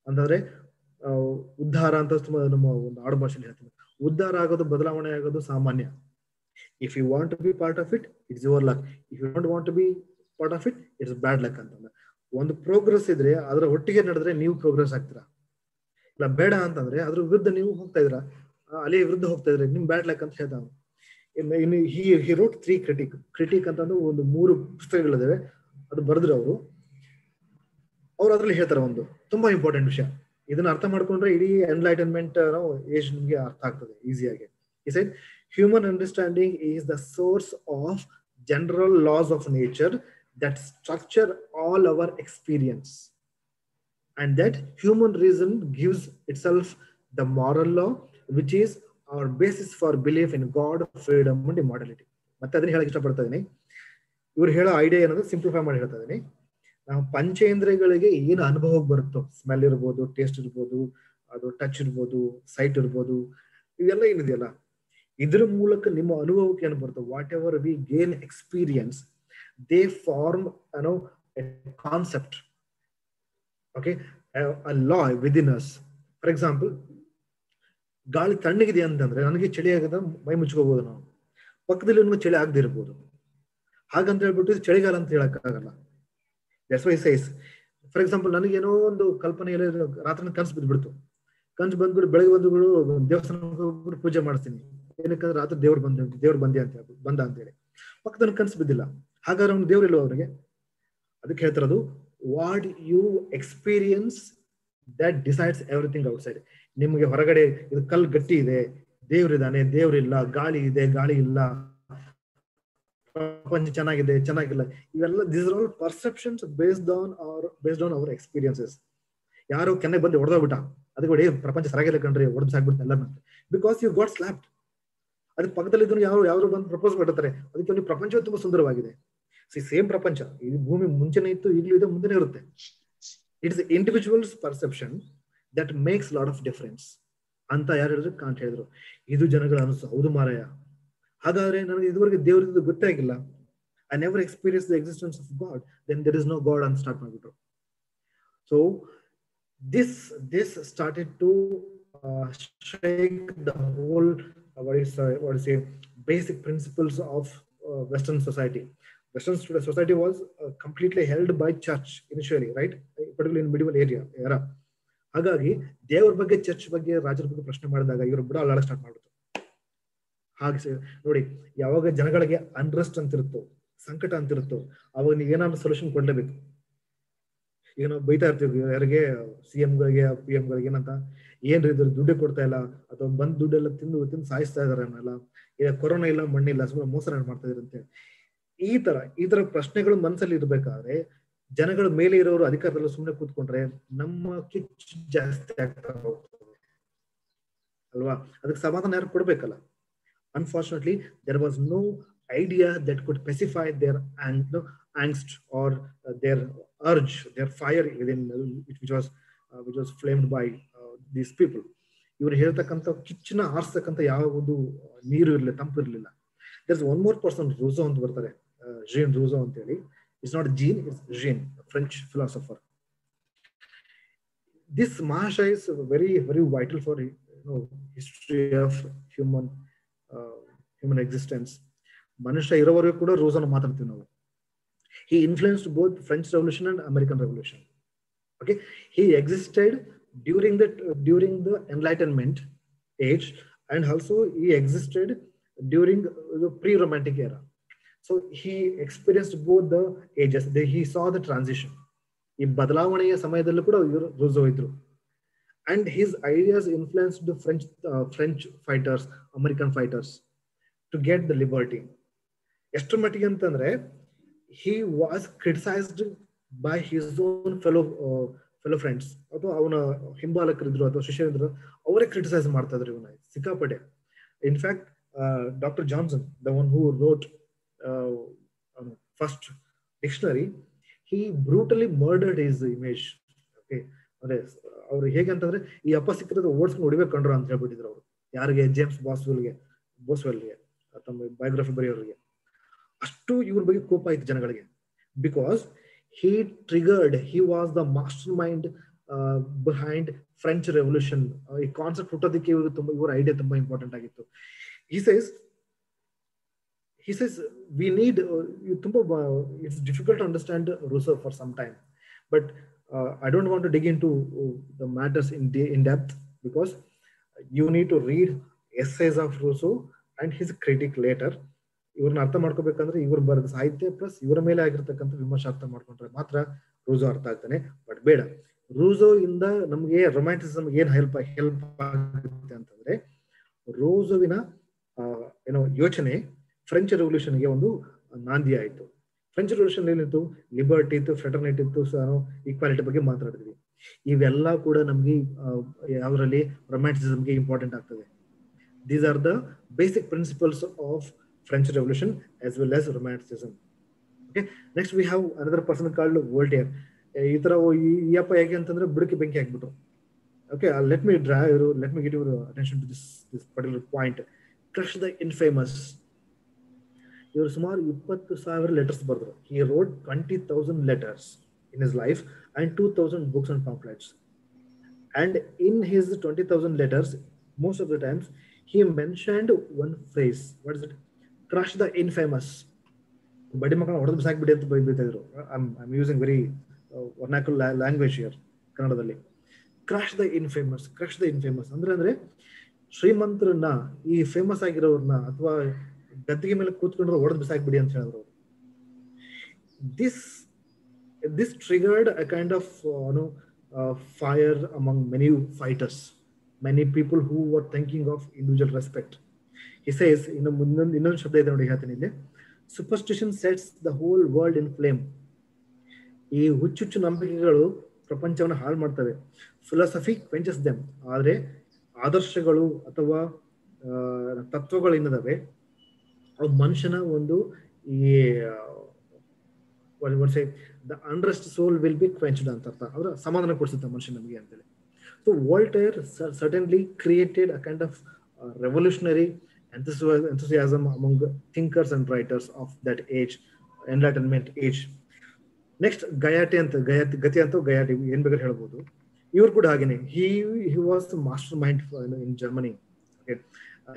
ಅಂತಂದ್ರೆ ಉದ್ಧಾರ ಅಂತ ನಮ್ಮ ಒಂದು ಆಡು ಭಾಷೆಯಲ್ಲಿ ಹೇಳ್ತೀನಿ. ಉದ್ಧಾರ ಆಗೋದು, ಬದಲಾವಣೆ ಆಗೋದು ಸಾಮಾನ್ಯ. If you want to be part of it, it's your luck. If you don't want to be part of it, it's bad luck ಅಂತಂದ್ರೆ. ಒಂದು ಪ್ರೋಗ್ರೆಸ್ ಇದ್ರೆ ಅದರ ಒಟ್ಟಿಗೆ ನಡೆದ್ರೆ ನೀವು ಪ್ರೋಗ್ರೆಸ್ ಆಗ್ತೀರಾ. ಇಲ್ಲ ಬೇಡ ಅಂತಂದ್ರೆ ಅದ್ರ ವಿರುದ್ಧ ನೀವು ಹೋಗ್ತಾ ಇದ್ರ, ಅಲೆ ವಿರುದ್ಧ ಹೋಗ್ತಾ ಇದ್ರೆ ನಿಮ್ ಬ್ಯಾಡ್ ಲಕ್ ಅಂತ ಹೇಳ್ತಾವ. ಇನ್ನು ಹಿ ರೋಟ್ 3 ಕ್ರಿಟಿಕ್ ಅಂತಂದು ಒಂದು 3 ಪುಸ್ತಕಗಳಿದಾವೆ. ಅದು ಬರೆದ್ರು ಅವ್ರು ಅದ್ರಲ್ಲಿ ಹೇಳ್ತಾರೆ ಒಂದು ತುಂಬಾ ಇಂಪಾರ್ಟೆಂಟ್ ವಿಷಯ. ಇದನ್ನ ಅರ್ಥ ಮಾಡ್ಕೊಂಡ್ರೆ ಇಡೀ ಎನ್ಲೈಟನ್ಮೆಂಟ್ ಏಜ್ ನಿಮ್ಗೆ ಅರ್ಥ ಆಗ್ತದೆ ಈಸಿಯಾಗಿ. He said, human understanding is the source of general laws of nature that structure all our experience, and that human reason gives itself the moral law, which is our basis for belief in God, freedom and immortality. ಮತ್ತೆ ಅದನ್ನ ಹೇಳಕ್ ಇಷ್ಟಪಡ್ತಾ ಇದೀನಿ. ಇವ್ರು ಹೇಳೋ idea ಏನಂದ್ರೆ simplify ಮಾಡಿ ಹೇಳ್ತಾ ಇದೀನಿ. ನಾವು ಪಂಚೇಂದ್ರಿಯಗಳಿಗೆ ಏನು ಅನುಭವಕ್ಕೆ ಬರುತ್ತೋ, ಸ್ಮೆಲ್ ಇರ್ಬೋದು, ಟೇಸ್ಟ್ ಇರ್ಬೋದು, ಅದು ಟಚ್ ಇರ್ಬೋದು, ಸೈಟ್ ಇರ್ಬೋದು, ಇವೆಲ್ಲ ಏನಿದೆಯಲ್ಲ, ಇದ್ರ ಮೂಲಕ ನಿಮ್ಮ ಅನುಭವಕ್ಕೆ ಏನು ಬರುತ್ತೋ, whatever we gain experience, they form a concept, okay, a law within us. For example, ಗಾಳಿ ತಣ್ಣಗಿದೆ ಅಂತಂದ್ರೆ ನನಗೆ ಚಳಿ ಆಗದ ಮೈ ಮುಚ್ಕೋಬಹುದು, ನಾವು ಪಕ್ಕದಲ್ಲಿ ನಮ್ಗೆ ಚಳಿ ಆಗದೆ ಇರ್ಬೋದು. ಹಾಗಂತ ಹೇಳ್ಬಿಟ್ಟು ಚಳಿಗಾಲ ಅಂತ ಹೇಳಕ್ಕಾಗಲ್ಲ. That's why he says, for example, ನನಗೇನೋ ಒಂದು ಕಲ್ಪನೆಯಲ್ಲಿ ರಾತ್ರಿ ಕನ್ಸು ಬಿದ್ಬಿಡ್ತು. ಕನ್ಸು ಬಂದ್ಬಿಟ್ಟು ಬೆಳಗ್ಗೆ ಬಂದುಗಳು ದೇವಸ್ಥಾನ ಪೂಜೆ ಮಾಡಿಸ್ತೀನಿ, ಏನಕ್ಕಂದ್ರೆ ರಾತ್ರಿ ದೇವ್ರು ಬಂದೆ ಅಂತ ಬಂದ ಅಂತ ಹೇಳಿ. ಪಕ್ಕದಲ್ಲಿ ಕನ್ಸು ಬಿದ್ದಿಲ್ಲ, ಹಾಗಾದ್ರೆ ಅವ್ನು ದೇವ್ರು ಇಲ್ವ ಅವ್ರಿಗೆ? ಅದಕ್ಕೆ ಹೇಳ್ತಾರದು, what you experience that decides everything outside. ನಿಮ್ಗೆ ಹೊರಗಡೆ ಇದು ಕಲ್ಲು ಗಟ್ಟಿ ಇದೆ, ದೇವ್ರಿದ್ದಾನೆ, ದೇವ್ರಿಲ್ಲ, ಗಾಳಿ ಇದೆ, ಗಾಳಿ ಇಲ್ಲ, ಪ್ರಪಂಚ ಚೆನ್ನಾಗಿದೆ, ಚೆನ್ನಾಗಿಲ್ಲ, ಇವೆಲ್ಲ this are all perceptions based on our experiences. ಯಾರು ಕೆನ್ನೆ ಬಂದು ಹೊಡೆದೋಗ್ಬಿಟ್ಟ, ಅದಕ್ಕೆ ಪ್ರಪಂಚ ಸರಾಗಿಲ್ಲ ಕಣ್ರಿ, ಹೊಡೆದು ಸಾಕ್ಬಿಡ್ತು ಎಲ್ಲ, ಬಿಕಾಸ್ ಯು ಗಾಟ್ ಸ್ಲ್ಯಾಪ್ಡ್. ಅದಕ್ಕೆ ಪಕ್ಕದಲ್ಲಿ ಇದನ್ನು ಯಾರು ಬಂದು ಪ್ರಪೋಸ್ ಮಾಡ್ತಾರೆ, ಅದಕ್ಕೆ ಅವ್ನಿಗೆ ಪ್ರಪಂಚ ತುಂಬಾ ಸುಂದರವಾಗಿದೆ. ಸೇಮ್ ಪ್ರಪಂಚ, ಈ ಭೂಮಿ ಮುಂಚೆನೇ ಇತ್ತು, ಈಗಲೂ ಇದೆ, ಮುಂದೆನೇ ಇರುತ್ತೆ. It's individuals perception that makes lot of difference ಅಂತ ಯಾರು ಹೇಳಿದ್ರು? ಕಾಂಟ್ ಹೇಳಿದ್ರು. ಇದು ಜನಗಳ ಅನಿಸ್ತು, ಹೌದು ಮಾರಾಯ, ಹಾಗಾದ್ರೆ ನನಗೆ ಇದುವರೆಗೆ ದೇವರಿದ್ದು ಗೊತ್ತೇ ಆಗಿಲ್ಲ, I never experience the existence of God, then there is no God ಅಂತ ಸ್ಟಾರ್ಟ್ ಮಾಡ್ಬಿಟ್ರು. So this started to shake the whole what is basic principles of Western society. Western society was completely held by church initially, right, particularly in medieval era. ಹಾಗಾಗಿ ದೇವರ ಬಗ್ಗೆ, church ಬಗ್ಗೆ, ರಾಜರ ಬಗ್ಗೆ ಪ್ರಶ್ನೆ ಮಾಡಿದಾಗ ಇವರು ಬಿಡ ಅಲ್ಲಾಡ ಸ್ಟಾರ್ಟ್ ಮಾಡ್ಬಿಟ್ಟು. ಹಾಗೆ ನೋಡಿ, ಯಾವಾಗ ಜನಗಳಿಗೆ ಅನ್ರೆಸ್ಟ್ ಅಂತಿರುತ್ತೋ, ಸಂಕಟ ಅಂತಿರುತ್ತೋ, ಅವಾಗ ನೀವು ಏನಾದ್ರು ಸೊಲ್ಯೂಷನ್ ಕೊಡ್ಲೇಬೇಕು. ಈಗ ನಾವು ಬೈತಾ ಇರ್ತೀವಿ ಯಾರಿಗೆ, CM ಗಳಿಗೆ PM ಗಳಿಗೆ ಏನಂತ, ಏನ್ರಿ ಇದ್ರ ದುಡ್ಡೇ ಕೊಡ್ತಾ ಇಲ್ಲ, ಅಥವಾ ಬಂದ್ ದುಡ್ಡೆಲ್ಲ ತಿಂದು ತಿಂದು ಸಾಯಿಸ್ತಾ ಇದಾರೆ ಅನ್ನಲ್ಲ, ಈಗ ಕೊರೋನಾ ಇಲ್ಲ ಮಣ್ಣಿಲ್ಲ ಸುಮ್ಮನೆ ಮೋಸ ಮಾಡ್ತಾ ಇದಾರೆ ಅಂತ. ಈ ತರ ಪ್ರಶ್ನೆಗಳು ಮನಸ್ಸಲ್ಲಿ ಇರ್ಬೇಕಾದ್ರೆ ಜನಗಳ ಮೇಲೆ ಇರೋರು ಅಧಿಕಾರದಲ್ಲಿ ಸುಮ್ಮನೆ ಕೂತ್ಕೊಂಡ್ರೆ ನಮ್ಮ ಕಿಚ್ಚು ಜಾಸ್ತಿ ಆಗ್ತಾ ಹೋಗ್ತದೆ ಅಲ್ವಾ? ಅದಕ್ಕೆ ಸಮಾಧಾನ ಯಾರು ಕೊಡ್ಬೇಕಲ್ಲ. Unfortunately, there was no idea that could pacify their angst or their urge, their fire within, which was flamed by these people. ಇವರು ಹೇಳ್ತಕ್ಕಂಥ ಕಿಚ್ಚನ್ನ ಆರಿಸ್ತಕ್ಕಂಥ ಯಾವ ಒಂದು ನೀರು ಇರಲಿಲ್ಲ, ತಂಪು ಇರಲಿಲ್ಲ. There's one more person, Rousseau ಅಂತ ಬರ್ತಾರೆ, Jean Rousseau ಅಂತ ಹೇಳಿ. It's not Jean, it's Jean, a French philosopher. This Mahashaya is very, very vital for history of human existence. ಮನುಷ್ಯ ಇರೋವರೆಗೂ ಕೂಡ ರೋಸೋನ ಮಾತಾಡ್ತೀವಿ ನಾವು. He influenced both French Revolution and American Revolution. Okay, he existed during the Enlightenment age, and also he existed during the pre-Romantic era. So he experienced both the ages. He saw the transition. ಈ ಬದಲಾವಣೆಯ ಸಮಯದಲ್ಲೂ ಕೂಡ ರೋಸೋ ಇದ್ರು. And his ideas influenced the French fighters, American fighters to get the liberty. ಎಷ್ಟು ಮಟ್ಟಿಗೆ ಅಂತಂದ್ರೆ he was criticized by his own fellow friends, ಅಥವಾ ಅವನ ಹಿಂಬಾಲಕರಿದ್ರು ಅಥವಾ ಶಿಷ್ಯರಿದ್ರು, ಅವರೇ ಕ್ರಿಟಿಸೈಸ್ ಮಾಡ್ತಾ ಇದ್ರು ಇವನ್ನ ಸಿಕ್ಕಾಪಟ್ಟೆ. In fact Dr. Johnson, the one who wrote first dictionary, he brutally murdered his image. Okay, ಅಂದ್ರೆ ಅವ್ರು ಹೇಗೆ ಅಂತಂದ್ರೆ ಈ ಅಪ್ಪ ಸಿಕ್ಕಿರೋದು ಓಡಿಸ್ಕೊಂಡು ಹೊಡಿಬೇಕು ಕಂಡ್ರು ಅಂತ ಹೇಳ್ಬಿಟ್ಟಿದ್ರು ಅವರು. ಯಾರಿಗೆ? ಜೇಮ್ಸ್ ಬೋಸ್ವೆಲ್ಗೆ ತಮ್ಮ ಬಯೋಗ್ರಫಿ ಬರೆಯೋರಿಗೆ. ಅಷ್ಟು ಇವ್ರ ಬಗ್ಗೆ ಕೋಪ ಆಯ್ತು ಜನಗಳಿಗೆ. Because he was the mastermind behind French Revolution. ಈ ಕಾನ್ಸೆಪ್ಟ್ ಹುಟ್ಟೋದಕ್ಕೆ ಇವ್ರ ಐಡಿಯಾ ತುಂಬಾ ಇಂಪಾರ್ಟೆಂಟ್ ಆಗಿತ್ತು. He says we need it's difficult to understand Rousseau for some time, but I don't want to dig into the matters in depth, because you need to read essays of Rousseau and his critic later. ಇವ್ರನ್ನ ಅರ್ಥ ಮಾಡ್ಕೋಬೇಕಂದ್ರೆ ಇವ್ರು ಬರೆದ ಸಾಹಿತ್ಯ plus ಇವರ ಮೇಲೆ ಆಗಿರ್ತಕ್ಕಂಥ ವಿಮರ್ಶೆ ಅರ್ಥ ಮಾಡ್ಕೊಂಡ್ರೆ ಮಾತ್ರ ರೂಸೋ ಅರ್ಥ ಆಗ್ತಾನೆ. ಬಟ್ ಬೇಡ, ರೂಸೋ ಇಂದ ನಮ್ಗೆ ರೊಮ್ಯಾಂಟಿಸಿಸಮ್ ಏನ್ ಹೆಲ್ಪ್ ಆಗುತ್ತೆ ಅಂತಂದ್ರೆ, ರೂಸೋವಿನ ಯೋಚನೆ ಫ್ರೆಂಚ್ ರೆವಲ್ಯೂಷನ್ಗೆ ಒಂದು ನಾಂದಿ ಆಯಿತು. ಫ್ರೆಂಚ್ ರೆವಲ್ಯೂಷನ್ ಏನಿತ್ತು? ಲಿಬರ್ಟಿ ಇತ್ತು, ಫ್ರೆಟರ್ನಿಟಿ ಇತ್ತು, ಈಕ್ವಾಲಿಟಿ ಬಗ್ಗೆ ಮಾತಾಡಿದ್ವಿ. ಇವೆಲ್ಲ ಕೂಡ ನಮ್ಗೆ ಯಾವ್ದ್ರಲ್ಲಿ ರೊಮ್ಯಾಂಟಿಸಿಸಮ್ಗೆ ಇಂಪಾರ್ಟೆಂಟ್ ಆಗ್ತದೆ. These are the basic principles of French Revolution as well as Romanticism. Okay, next we have another person called Voltaire. ಈ ತರ ಈ ಅಪ್ಪ ಹೇಗೆ ಅಂತಂದ್ರೆ ಬುಡಕ್ಕೆ ಬೆಂಕಿ ಹಾಕ್ಬಿಟ್ರು. Okay, let me get your attention to this particular point. Crush the infamous. ಇವರು ಸುಮಾರು 20,000 ಲೆಟರ್ಸ್ ಬರೆದ್ರು. He wrote 20,000 letters in his life and 2,000 books and pamphlets. And in his 20,000 letters, most of the times he mentioned one phrase. What is it? Crush the infamous. ಬಡಿ ಮಕ್ಕಳನ್ನ ಹೊಡೆದು ಬಿಸಾಕ್ಬಿಡಿ ಅಂತ ಬೈತಾ ಇದ್ರು. I'm using very vernacular language here, ಕನ್ನಡದಲ್ಲಿ. Crush the infamous. Crush the infamous ಅಂದ್ರೆ ಶ್ರೀಮಂತರನ್ನ, ಈ famous ಆಗಿರೋರ್ನ ಅಥವಾ ಗದ್ದಿಗೆ ಮೇಲೆ ಕೂತ್ಕೊಂಡ್ರೆ ಹೊಡೆದು ಬಿಸಾಕ್ಬಿಡಿ ಅಂತ ಹೇಳಿದ್ರು. This triggered a kind of fire among many fighters, many people who were thinking of individual respect. He says, ಇನ್ನೊಂದು ಶಬ್ದ ಇದೆ ನೋಡಿ, ಹೇಳ್ತೀನಿ ಇಲ್ಲಿ. Superstition sets the whole world in flame. ಈ ಹುಚ್ಚುಚ್ಚು ನಂಬಿಕೆಗಳು ಪ್ರಪಂಚವನ್ನು ಹಾಳು ಮಾಡ್ತವೆ. Philosophy quenches them. ಆದ್ರೆ ಆದರ್ಶಗಳು ಅಥವಾ ತತ್ವಗಳು ಏನಿದಾವೆ ಅವು ಮನುಷ್ಯನ ಒಂದು the unrest soul will be quenched ಅಂತ ಅರ್ಥ. ಅವರ ಸಮಾಧಾನ ಕೊಡಿಸುತ್ತೆ ಮನುಷ್ಯ ನಮಗೆ ಅಂತೇಳಿ. So Voltaire certainly created a kind of revolutionary enthusiasm among thinkers and writers of that age, Enlightenment age. Next, ಗತಿ ಏನ್ ಬೇಕಾದ್ರೆ ಹೇಳ್ಬೋದು. ಇವ್ರು ಕೂಡ ಹಾಗೇನೆ. He was the mastermind in Germany. Okay.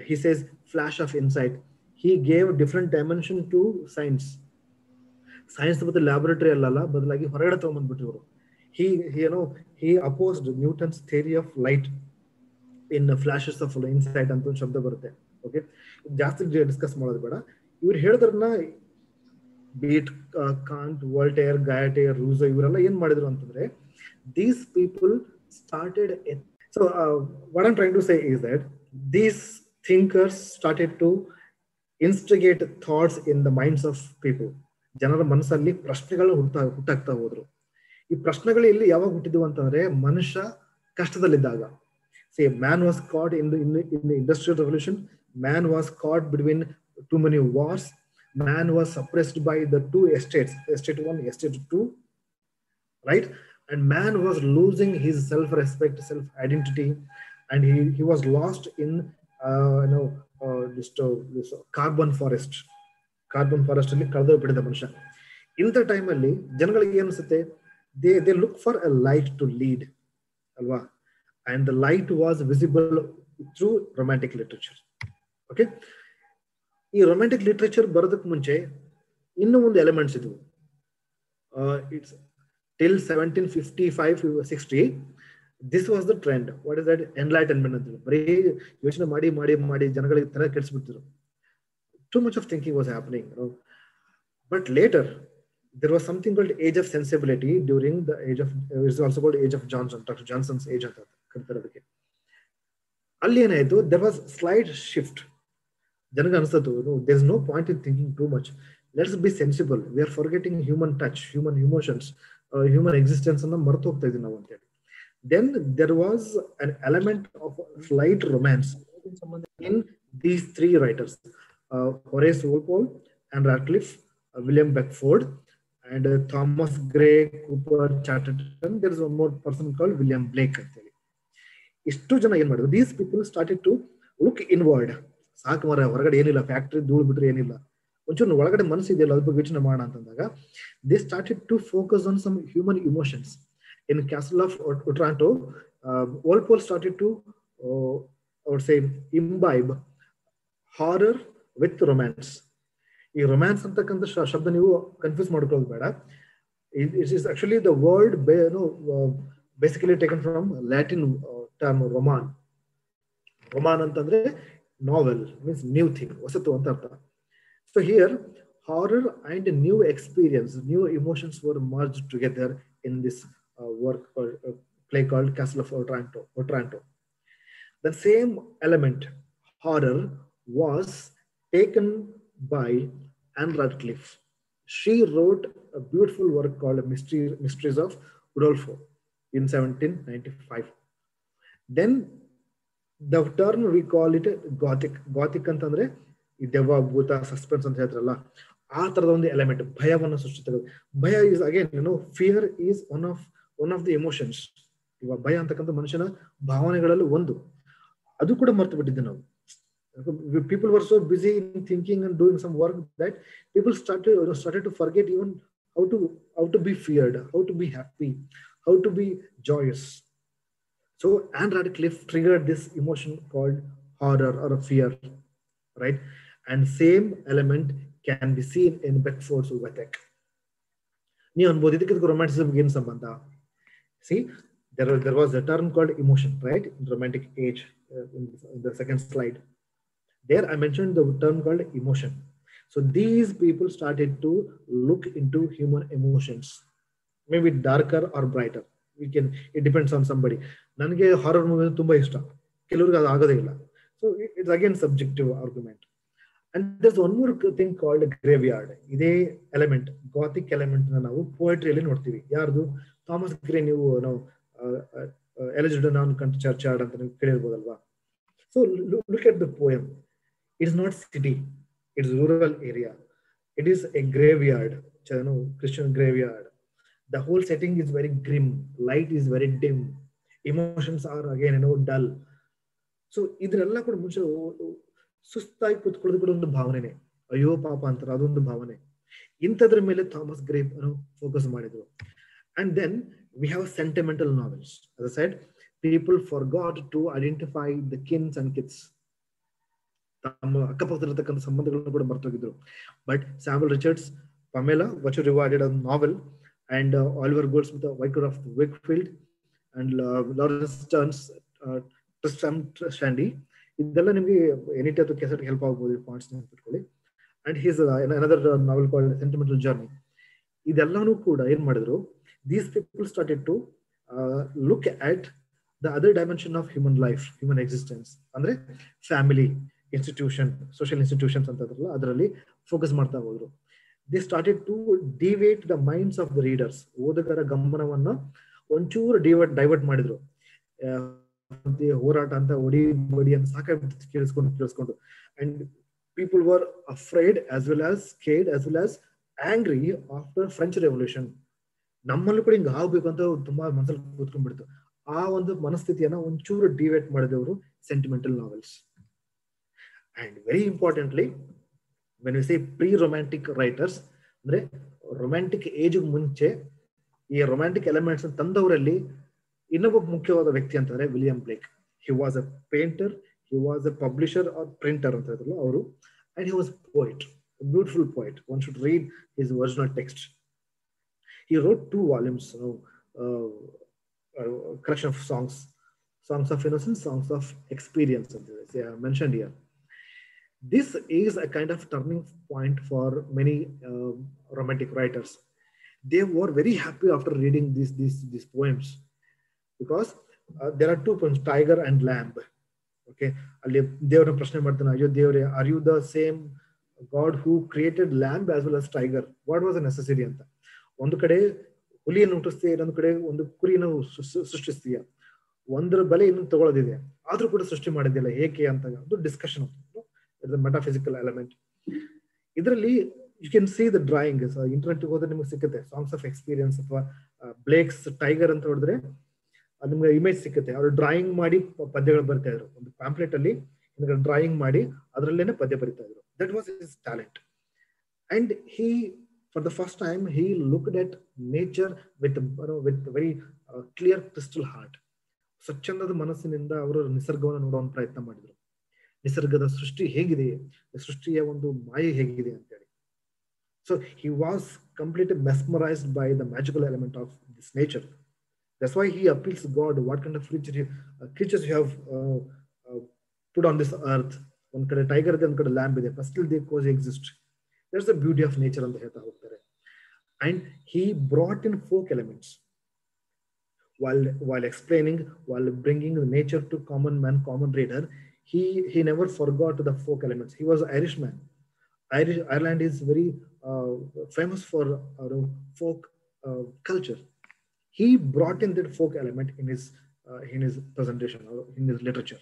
He says flash of insight. He gave different dimension to science. Science ಮತ್ತೆ laboratory ಅಲ್ಲ, ಬದಲಾಗಿ ಹೊರಗಡೆ ತಗೊಂಡ್ಬಂದ್ಬಿಟ್ರು ಇವರು. He opposed Newton's theory of light in flashes of insight ಅಂತ ಒಂದು ಶಬ್ದ ಬರುತ್ತೆ. ಓಕೆ, ಜಾಸ್ತಿ ಡಿಸ್ಕಸ್ ಮಾಡೋದು ಬೇಡ. ಇವ್ರು ಹೇಳಿದ್ರನ್ನ ಬೀಟ್ ಕಾಂಟ್, ವಾಲ್ಟೇರ್, ಗಾಯಟೆ, ರೂಸೋ ಇವರೆಲ್ಲ ಏನ್ ಮಾಡಿದ್ರು ಅಂತಂದ್ರೆ these people started so what I'm trying to say is that these thinkers started to instigate thoughts in the minds of people. ಜನರ ಮನಸ್ಸಲ್ಲಿ ಪ್ರಶ್ನೆಗಳು ಹುಟ್ಟಾಗ್ತಾ ಹೋದ್ರು. ಈ ಪ್ರಶ್ನೆಗಳು ಇಲ್ಲಿ ಯಾವಾಗ ಹುಟ್ಟಿದ್ವು ಅಂತಂದ್ರೆ ಮನುಷ್ಯ ಕಷ್ಟದಲ್ಲಿದ್ದಾಗ. See, man was caught in the industrial revolution. Man was caught between too many wars. Man was suppressed by the two estates, estate 1, estate 2, right? And man was losing his self-respect, self-identity, and he was lost in this carbon forest ಅಲ್ಲಿ ಕಳೆದೋಗ್ಬಿಟ್ಟಿದ್ದ ಮನುಷ್ಯ. ಇಂಥ ಟೈಮಲ್ಲಿ ಜನಗಳಿಗೆ ಏನು ಅನ್ಸುತ್ತೆ, they look for a light to lead ಅಲ್ವಾ, and the light was visible through romantic literature. Okay, ಈ romantic literature ಬರೋದಕ್ಕೆ ಮುಂಚೆ ಇನ್ನೂ ಒಂದು ಎಲಿಮೆಂಟ್ಸ್ ಇದ್ವು. It's till 1755-60 this was the trend. What is that? Enlightenment ಅಂತ ಬರೀ ಯೋಚನೆ ಮಾಡಿ ಮಾಡಿ ಮಾಡಿ ಜನಗಳಿಗೆ ತರ ಕೆಡಿಸ್ಬಿಡ್ತಿದ್ರು. Too much of thinking was happening, you know. But later there was something called age of sensibility during the age of, it's also called age of Johnson, Dr. Johnson's age ಅಂತ ಕರೀತಾರೆ ಅದಕ್ಕೆ. ಅಲ್ಲಿ ಏನಾಯ್ತು, there was slight shift. ಜನಗೆ ಅನ್ಸತ್ತು, there is no point in thinking too much. Let's be sensible. We are forgetting human touch, human emotions, human existence ಅನ್ನ ಮರೆತು ಹೋಗ್ತಾ ಇದೀವಿ ನಾವು ಅಂತೇಳಿ. Then there was an element of slight romance in these three writers, Horace Walpole, Anne Radcliffe, William Beckford, and Thomas Gray, Cooper, Chatterton. There is one more person called William Blake ಅಂತೇಳಿ. ಇಷ್ಟು ಜನ ಏನ್ ಮಾಡಿದ್ರು, these people started to look inward. ಸಾಕು ಮರ, ಹೊರಗಡೆ ಏನಿಲ್ಲ, factory ಧೂಳು ಬಿಟ್ರೆ ಏನಿಲ್ಲ, ಒಂಚೂರು ಒಳಗಡೆ ಮನಸ್ಸಿದೆಯಲ್ಲ ಅದ್ರ ಬಗ್ಗೆ ಯೋಚನೆ ಮಾಡೋಣ ಅಂತಂದಾಗ they started to focus on some human emotions. In Castle of Otranto, Walpole started to I would say imbibe horror with romance. ಈ ರೊಮ್ಯಾನ್ಸ್ ಅಂತಕ್ಕಂಥ ಶಬ್ದ ನೀವು ಕನ್ಫ್ಯೂಸ್ ಮಾಡ್ಕೊಳ್ಳೋದು ಬೇಡ. It is actually the word basically taken from Latin term roman. Roman ಅಂತಂದ್ರೆ novel, means new thing, ಹೊಸತು ಅಂತ ಅರ್ಥ. So here, horror and new experience, new emotions were merged together in this play called Castle of Otranto. The same element, horror, was taken by Anne Radcliffe. She wrote a beautiful work called Mysteries of Udolpho in 1795. Then the term we call it Gothic. Gothic ಅಂತಂದ್ರೆ ಈ ದೆವ್ವ, ಭೂತ, suspense ಅಂತ ಹೇಳ್ತಾರಲ್ಲ, ಆ ತರದ ಒಂದು element, ಭಯವನ್ನು ಸೃಷ್ಟಿಸ್ತದೆ. ಭಯ is again fear is one of the emotions. ಇವಾಗ ಭಯ ಅಂತಕ್ಕಂಥ ಮನುಷ್ಯನ ಭಾವನೆಗಳಲ್ಲಿ ಒಂದು, ಅದು ಕೂಡ ಮರ್ತು ಬಿಟ್ಟಿದ್ದೆ ನಾವು. People were so busy in thinking and doing some work that people started to forget even how to be feared, how to be happy, how to be joyous. So Anne Radcliffe triggered this emotion called horror or fear, right? And same element can be seen in Beckford's Wethek. ನೀವು ಅನ್ಬೋದು ಇದಕ್ಕೆ ರೊಮ್ಯಾಂಟಿಸಿಸಮ್ ಏನು ಸಂಬಂಧ? See, there was a term called emotion, right? In romantic age, in the second slide. There I mentioned the term called emotion. So these people started to look into human emotions, maybe darker or brighter. It depends on somebody. ನನಗೆ horror movie ತುಂಬಾ ಇಷ್ಟ, ಕೆಲವ್ರಿಗೆ ಅದು ಆಗೋದೇ ಇಲ್ಲ. So it's again subjective argument. And there's one more thing called graveyard. ಇದೇ element, Gothic element ನಾವು ಪೋಯಟ್ರಿಯಲ್ಲಿ ನೋಡ್ತೀವಿ. ಯಾರ್ದು? Thomas Gray. ನೀವು ನಾವು ಎಲಿಜಿಡ್ ನಾನ್ ಕಂಟ್ ಚರ್ಚಾರ್ಡ್ ಅಂತ ನೀವು ಕೇಳಿರ್ಬೋದಲ್ವಾ. So look at the poem. It is not city, it is rural area. It is a graveyard, Christian graveyard. The whole setting is very grim, light is very dim, emotions are again dull. So ಇದರೆಲ್ಲ ಕೂಡ ಮುಂಚೆ ಸುಸ್ತಾಗಿ ಕೂತ್ಕೊಳ್ಳೋದು ಕೂಡ ಒಂದು ಭಾವನೆನೆ, ಅಯ್ಯೋ ಪಾಪ ಅಂತಾರೆ, ಅದೊಂದು ಭಾವನೆ. ಇಂಥದ್ರ ಮೇಲೆ ಥಾಮಸ್ ಗ್ರೇ ಫೋಕಸ್ ಮಾಡಿದ್ರು. And then we have sentimental novels. as I said, people forgot to identify the kins and kiths. ತಮ್ಮ ಅಕ್ಕಪಕ್ಕದಲ್ಲಿರ್ತಕ್ಕಂಥ ಸಂಬಂಧಗಳನ್ನು ಕೂಡ ಮರ್ತೋಗಿದ್ರು. But Samuel Richards, Pamela, what you rewarded a novel, and Oliver Goldsmith, Wycliffe Wakefield, and Lawrence Stearns, Tristram Shandy. ಇದೆಲ್ಲ ನಿಮಗೆ any type ಕೆಸೆಟ್ help ಆಗ್ಬೋದು. Points ನೆನಪಿಟ್ಕೊಳ್ಳಿ. And his another novel called Sentimental Journey. ಇದೆಲ್ಲನೂ ಕೂಡ ಏನ್ ಮಾಡಿದ್ರು, these people started to look at the other dimension of human life, human existence, ಅಂದ್ರೆ ಫ್ಯಾಮಿಲಿ, ಇನ್ಸ್ಟಿಟ್ಯೂಷನ್, ಸೋಷಿಯಲ್ ಇನ್ಸ್ಟಿಟ್ಯೂಷನ್ಸ್ ಅಂತದ್ರಲ್ಲ, ಅದರಲ್ಲಿ ಫೋಕಸ್ ಮಾಡ್ತಾ ಹೋದ್ರು. They started to deviate the minds of the readers. ಓದುಗರ ಗಮನವನ್ನ ಒಂಚೂರು ಡೈವರ್ಟ್ ಮಾಡಿದ್ರು. ಹೋರಾಟ ಅಂತ ಒಡಿ ಬಡಿ ಅಂತ ಸಾಕಾಗಿ ಕೇಳಿಸ್ಕೊಂಡು and people were afraid as well as scared as well as angry after French Revolution. ನಮ್ಮಲ್ಲೂ ಕೂಡ ಹಿಂಗ ಆಗ್ಬೇಕು ಅಂತ ತುಂಬಾ ಮನಸ್ಸಲ್ಲಿ ಕೂತ್ಕೊಂಡ್ಬಿಡ್ತು. ಆ ಒಂದು ಮನಸ್ಥಿತಿಯನ್ನ ಒಂಚೂರು ಡಿವೇಟ್ ಮಾಡಿದವರು sentimental novels. And very importantly, when we say pre romantic writers, ಅಂದ್ರೆ ರೊಮ್ಯಾಂಟಿಕ್ ಏಜ್ ಮುಂಚೆ ಈ ರೊಮ್ಯಾಂಟಿಕ್ ಎಲಿಮೆಂಟ್ಸ್ ತಂದವರಲ್ಲಿ ಇನ್ನೊಬ್ಬ ಮುಖ್ಯವಾದ ವ್ಯಕ್ತಿ ಅಂತಂದ್ರೆ William Blake. He was a painter, he was a publisher or printer ಅಂತ ಹೇಳಿದ್ರು ಅವರು. And he was poet, beautiful poet. One should read his original text. He wrote 2 volumes, collection of songs, songs of innocence, songs of experience, mentioned here. This is a kind of turning point for many romantic writers. They were very happy after reading these poems, because there are 2 poems, Tiger and Lamb. Okay, ಅಲ್ಲಿ ದೇವರ ಪ್ರಶ್ನೆ ಮಾಡ್ತಾನೆ, ಅಯ್ಯೋ ದೇವರೇ, are you the same God who created lamb as well as tiger? What was necessary ಅಂತ. ಒಂದು ಕಡೆ ಹುಲಿಯನ್ನು ಹುಟ್ಟಿಸ್ತೀಯ, ಇನ್ನೊಂದು ಕಡೆ ಒಂದು ಕುರಿಯನ್ನು ಸೃಷ್ಟಿಸ್ತೀಯ, ಒಂದರ ಬೆಲೆ ಇನ್ನೊಂದು ತಗೊಳ್ಳೋದಿದೆ, ಆದ್ರೂ ಕೂಡ ಸೃಷ್ಟಿ ಮಾಡಿದ್ದಿಲ್ಲ, ಏಕೆ ಅಂತ ಒಂದು ಡಿಸ್ಕಷನ್, ಮೆಟಾಫಿಸಿಕಲ್ ಎಲಿಮೆಂಟ್. ಇದರಲ್ಲಿ you can see the drawing. Internet ಹೋದ್ರೆ ನಿಮ್ಗೆ ಸಿಕ್ಕುತ್ತೆ, ಸಾಂಗ್ಸ್ ಆಫ್ ಎಕ್ಸ್ಪೀರಿಯನ್ಸ್ ಅಥವಾ ಬ್ಲೇಕ್ಸ್ ಟೈಗರ್ ಅಂತ ಹೊಡೆದ್ರೆ ನಿಮ್ಗೆ ಇಮೇಜ್ ಸಿಕ್ಕುತ್ತೆ. ಅವರು ಡ್ರಾಯಿಂಗ್ ಮಾಡಿ ಪದ್ಯಗಳು ಬರ್ತಾ ಇದ್ರು. ಒಂದು ಪ್ಯಾಂಪ್ಲೆಟ್ ಅಲ್ಲಿ ಡ್ರಾಯಿಂಗ್ ಮಾಡಿ ಅದರಲ್ಲೇನೆ ಪದ್ಯ ಬರಿತಾ ಇದ್ರು. That was his talent. And he, for the first time, he looked at nature with very clear crystal heart. ಸ್ವಚ್ಛಂದದ ಮನಸ್ಸಿನಿಂದ ಅವರು ನಿಸರ್ಗವನ್ನು ನೋಡುವ ಪ್ರಯತ್ನ ಮಾಡಿದ್ರು. ನಿಸರ್ಗದ ಸೃಷ್ಟಿ ಹೇಗಿದೆ, ಸೃಷ್ಟಿಯ ಒಂದು ಮಾಯೆ ಹೇಗಿದೆ ಅಂತ ಹೇಳಿ. So he was completely mesmerized by the magical element of this nature. That's why he appeals to God, what kind of creatures you have put on this earth. ಒಂದ್ ಕಡೆ ಟೈಗರ್ ಇದೆ, ಒಂದ್ ಕಡೆ ಲ್ಯಾಂಬ್ ಇದೆ, but still they coexist. That's the beauty of nature ಅಂತ ಹೇಳ್ತಾ ಹೋಗ್ತಾರೆ. And he brought in folk elements while explaining, while bringing the nature to common man, common reader. He never forgot the folk elements. He was an Irishman. Ireland is very famous for folk culture. He brought in that folk element in his presentation or in his literature.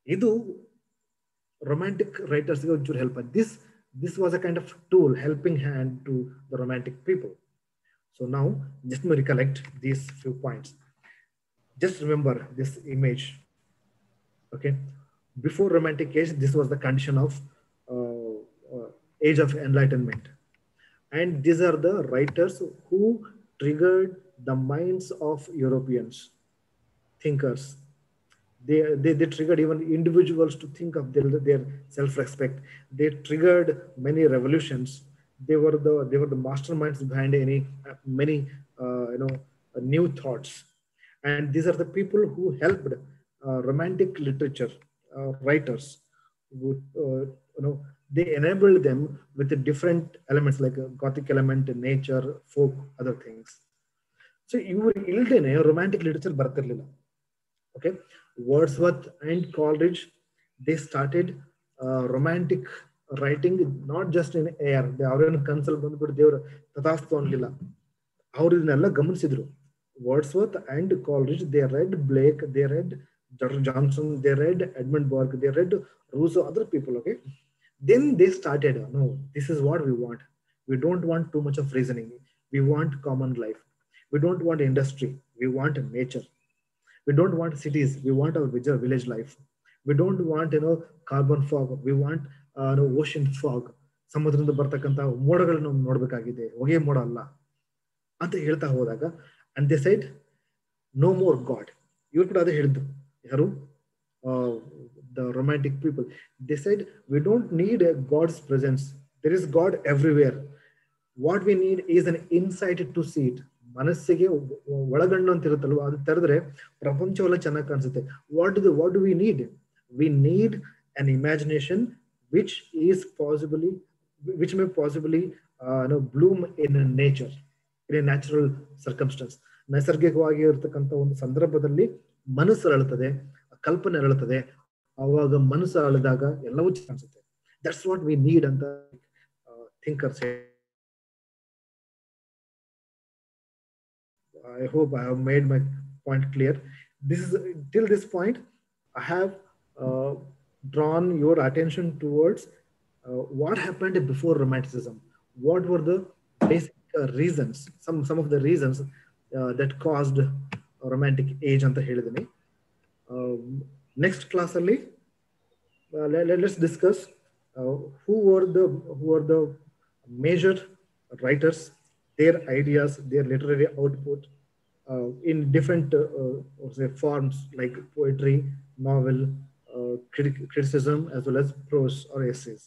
Idu romantic writers ಗೆ ಒಂಚೂರು help. This was a kind of tool, helping hand to the romantic people. So now, just to recollect these few points. Just remember this image. Okay, before romantic age, this was the condition of age of enlightenment, and these are the writers who triggered the minds of Europeans thinkers. They triggered even individuals to think of their self-respect. They triggered many revolutions. They were the masterminds behind many new thoughts. And these are the people who helped romantic literature writers. They enabled them with the different elements like Gothic element, nature, folk, other things. So ಇವರು ಇಲ್ದೇನೆ romantic literature ಬರ್ತಿರ್ಲಿಲ್ಲ. Okay, Wordsworth and Coleridge, they started romantic writing not just in air. ಅವ್ರೇನು ಕನ್ಸಲ್ ಬಂದ್ಬಿಟ್ಟು ದೇವ್ರ ತಥಾಸ್ತು ಅನ್ಲಿಲ್ಲ. ಅವ್ರು ಇದನ್ನೆಲ್ಲ ಗಮನಿಸಿದ್ರು. Wordsworth and Coleridge, they read Blake, they read Johnson, they read Edmund Burke, they read Rousseau, other people. Okay, then they started, no, this is what we want. We don't want too much of reasoning. We want common life. We don't want industry. We want nature. We don't want cities. We want our village life. We don't want carbon fog. We want ocean fog. ಸಮುದ್ರದಿಂದ ಬರ್ತಕ್ಕಂಥ ಮೋಡಗಳನ್ನು ನೋಡ್ಬೇಕಾಗಿದೆ, ಹೊಗೆ ಮೋಡ ಅಲ್ಲ ಅಂತ ಹೇಳ್ತಾ ಹೋದಾಗ, and they said no more God. ಇವ್ರು ಕೂಡ ಅದೇ ಹೇಳಿದ್ದು. ಯಾರು? The romantic people. They said we don't need a God's presence. There is God everywhere. What we need is an insight to see it. ಮನಸ್ಸಿಗೆ ಒಳಗಣ್ಣು ಅಂತ ಇರುತ್ತಲ್ವ, ಅದು ತೆರೆದ್ರೆ ಪ್ರಪಂಚವೆಲ್ಲ ಚೆನ್ನಾಗಿ ಕಾಣಿಸುತ್ತೆ. What do we need? We need an imagination which is possibly which may possibly bloom in nature, in a natural circumstance. ನೈಸರ್ಗಿಕವಾಗಿ ಇರತಕ್ಕಂಥ ಒಂದು ಸಂದರ್ಭದಲ್ಲಿ ಮನಸ್ಸು ಅರಳುತ್ತದೆ, ಕಲ್ಪನೆ ಅರಳುತ್ತದೆ. ಆವಾಗ ಮನಸ್ಸು ಅರಳಿದಾಗ ಎಲ್ಲವೂ ಕಾಣಿಸುತ್ತೆ. ದಟ್ಸ್ ವಾಟ್ ವಿ ನೀಡ್ ಅಂತ thinkers. I hope I have made my point clear. Till this point, I have drawn your attention towards what happened before Romanticism. What were the basic reasons? Some of the reasons that caused Romantic age ಅಂತ ಹೇಳಿದ್ದೀನಿ. Next class ಅಲ್ಲಿ let's discuss who were the major writers, their ideas, their literary output in different say forms like poetry, novel, criticism, as well as prose or essays.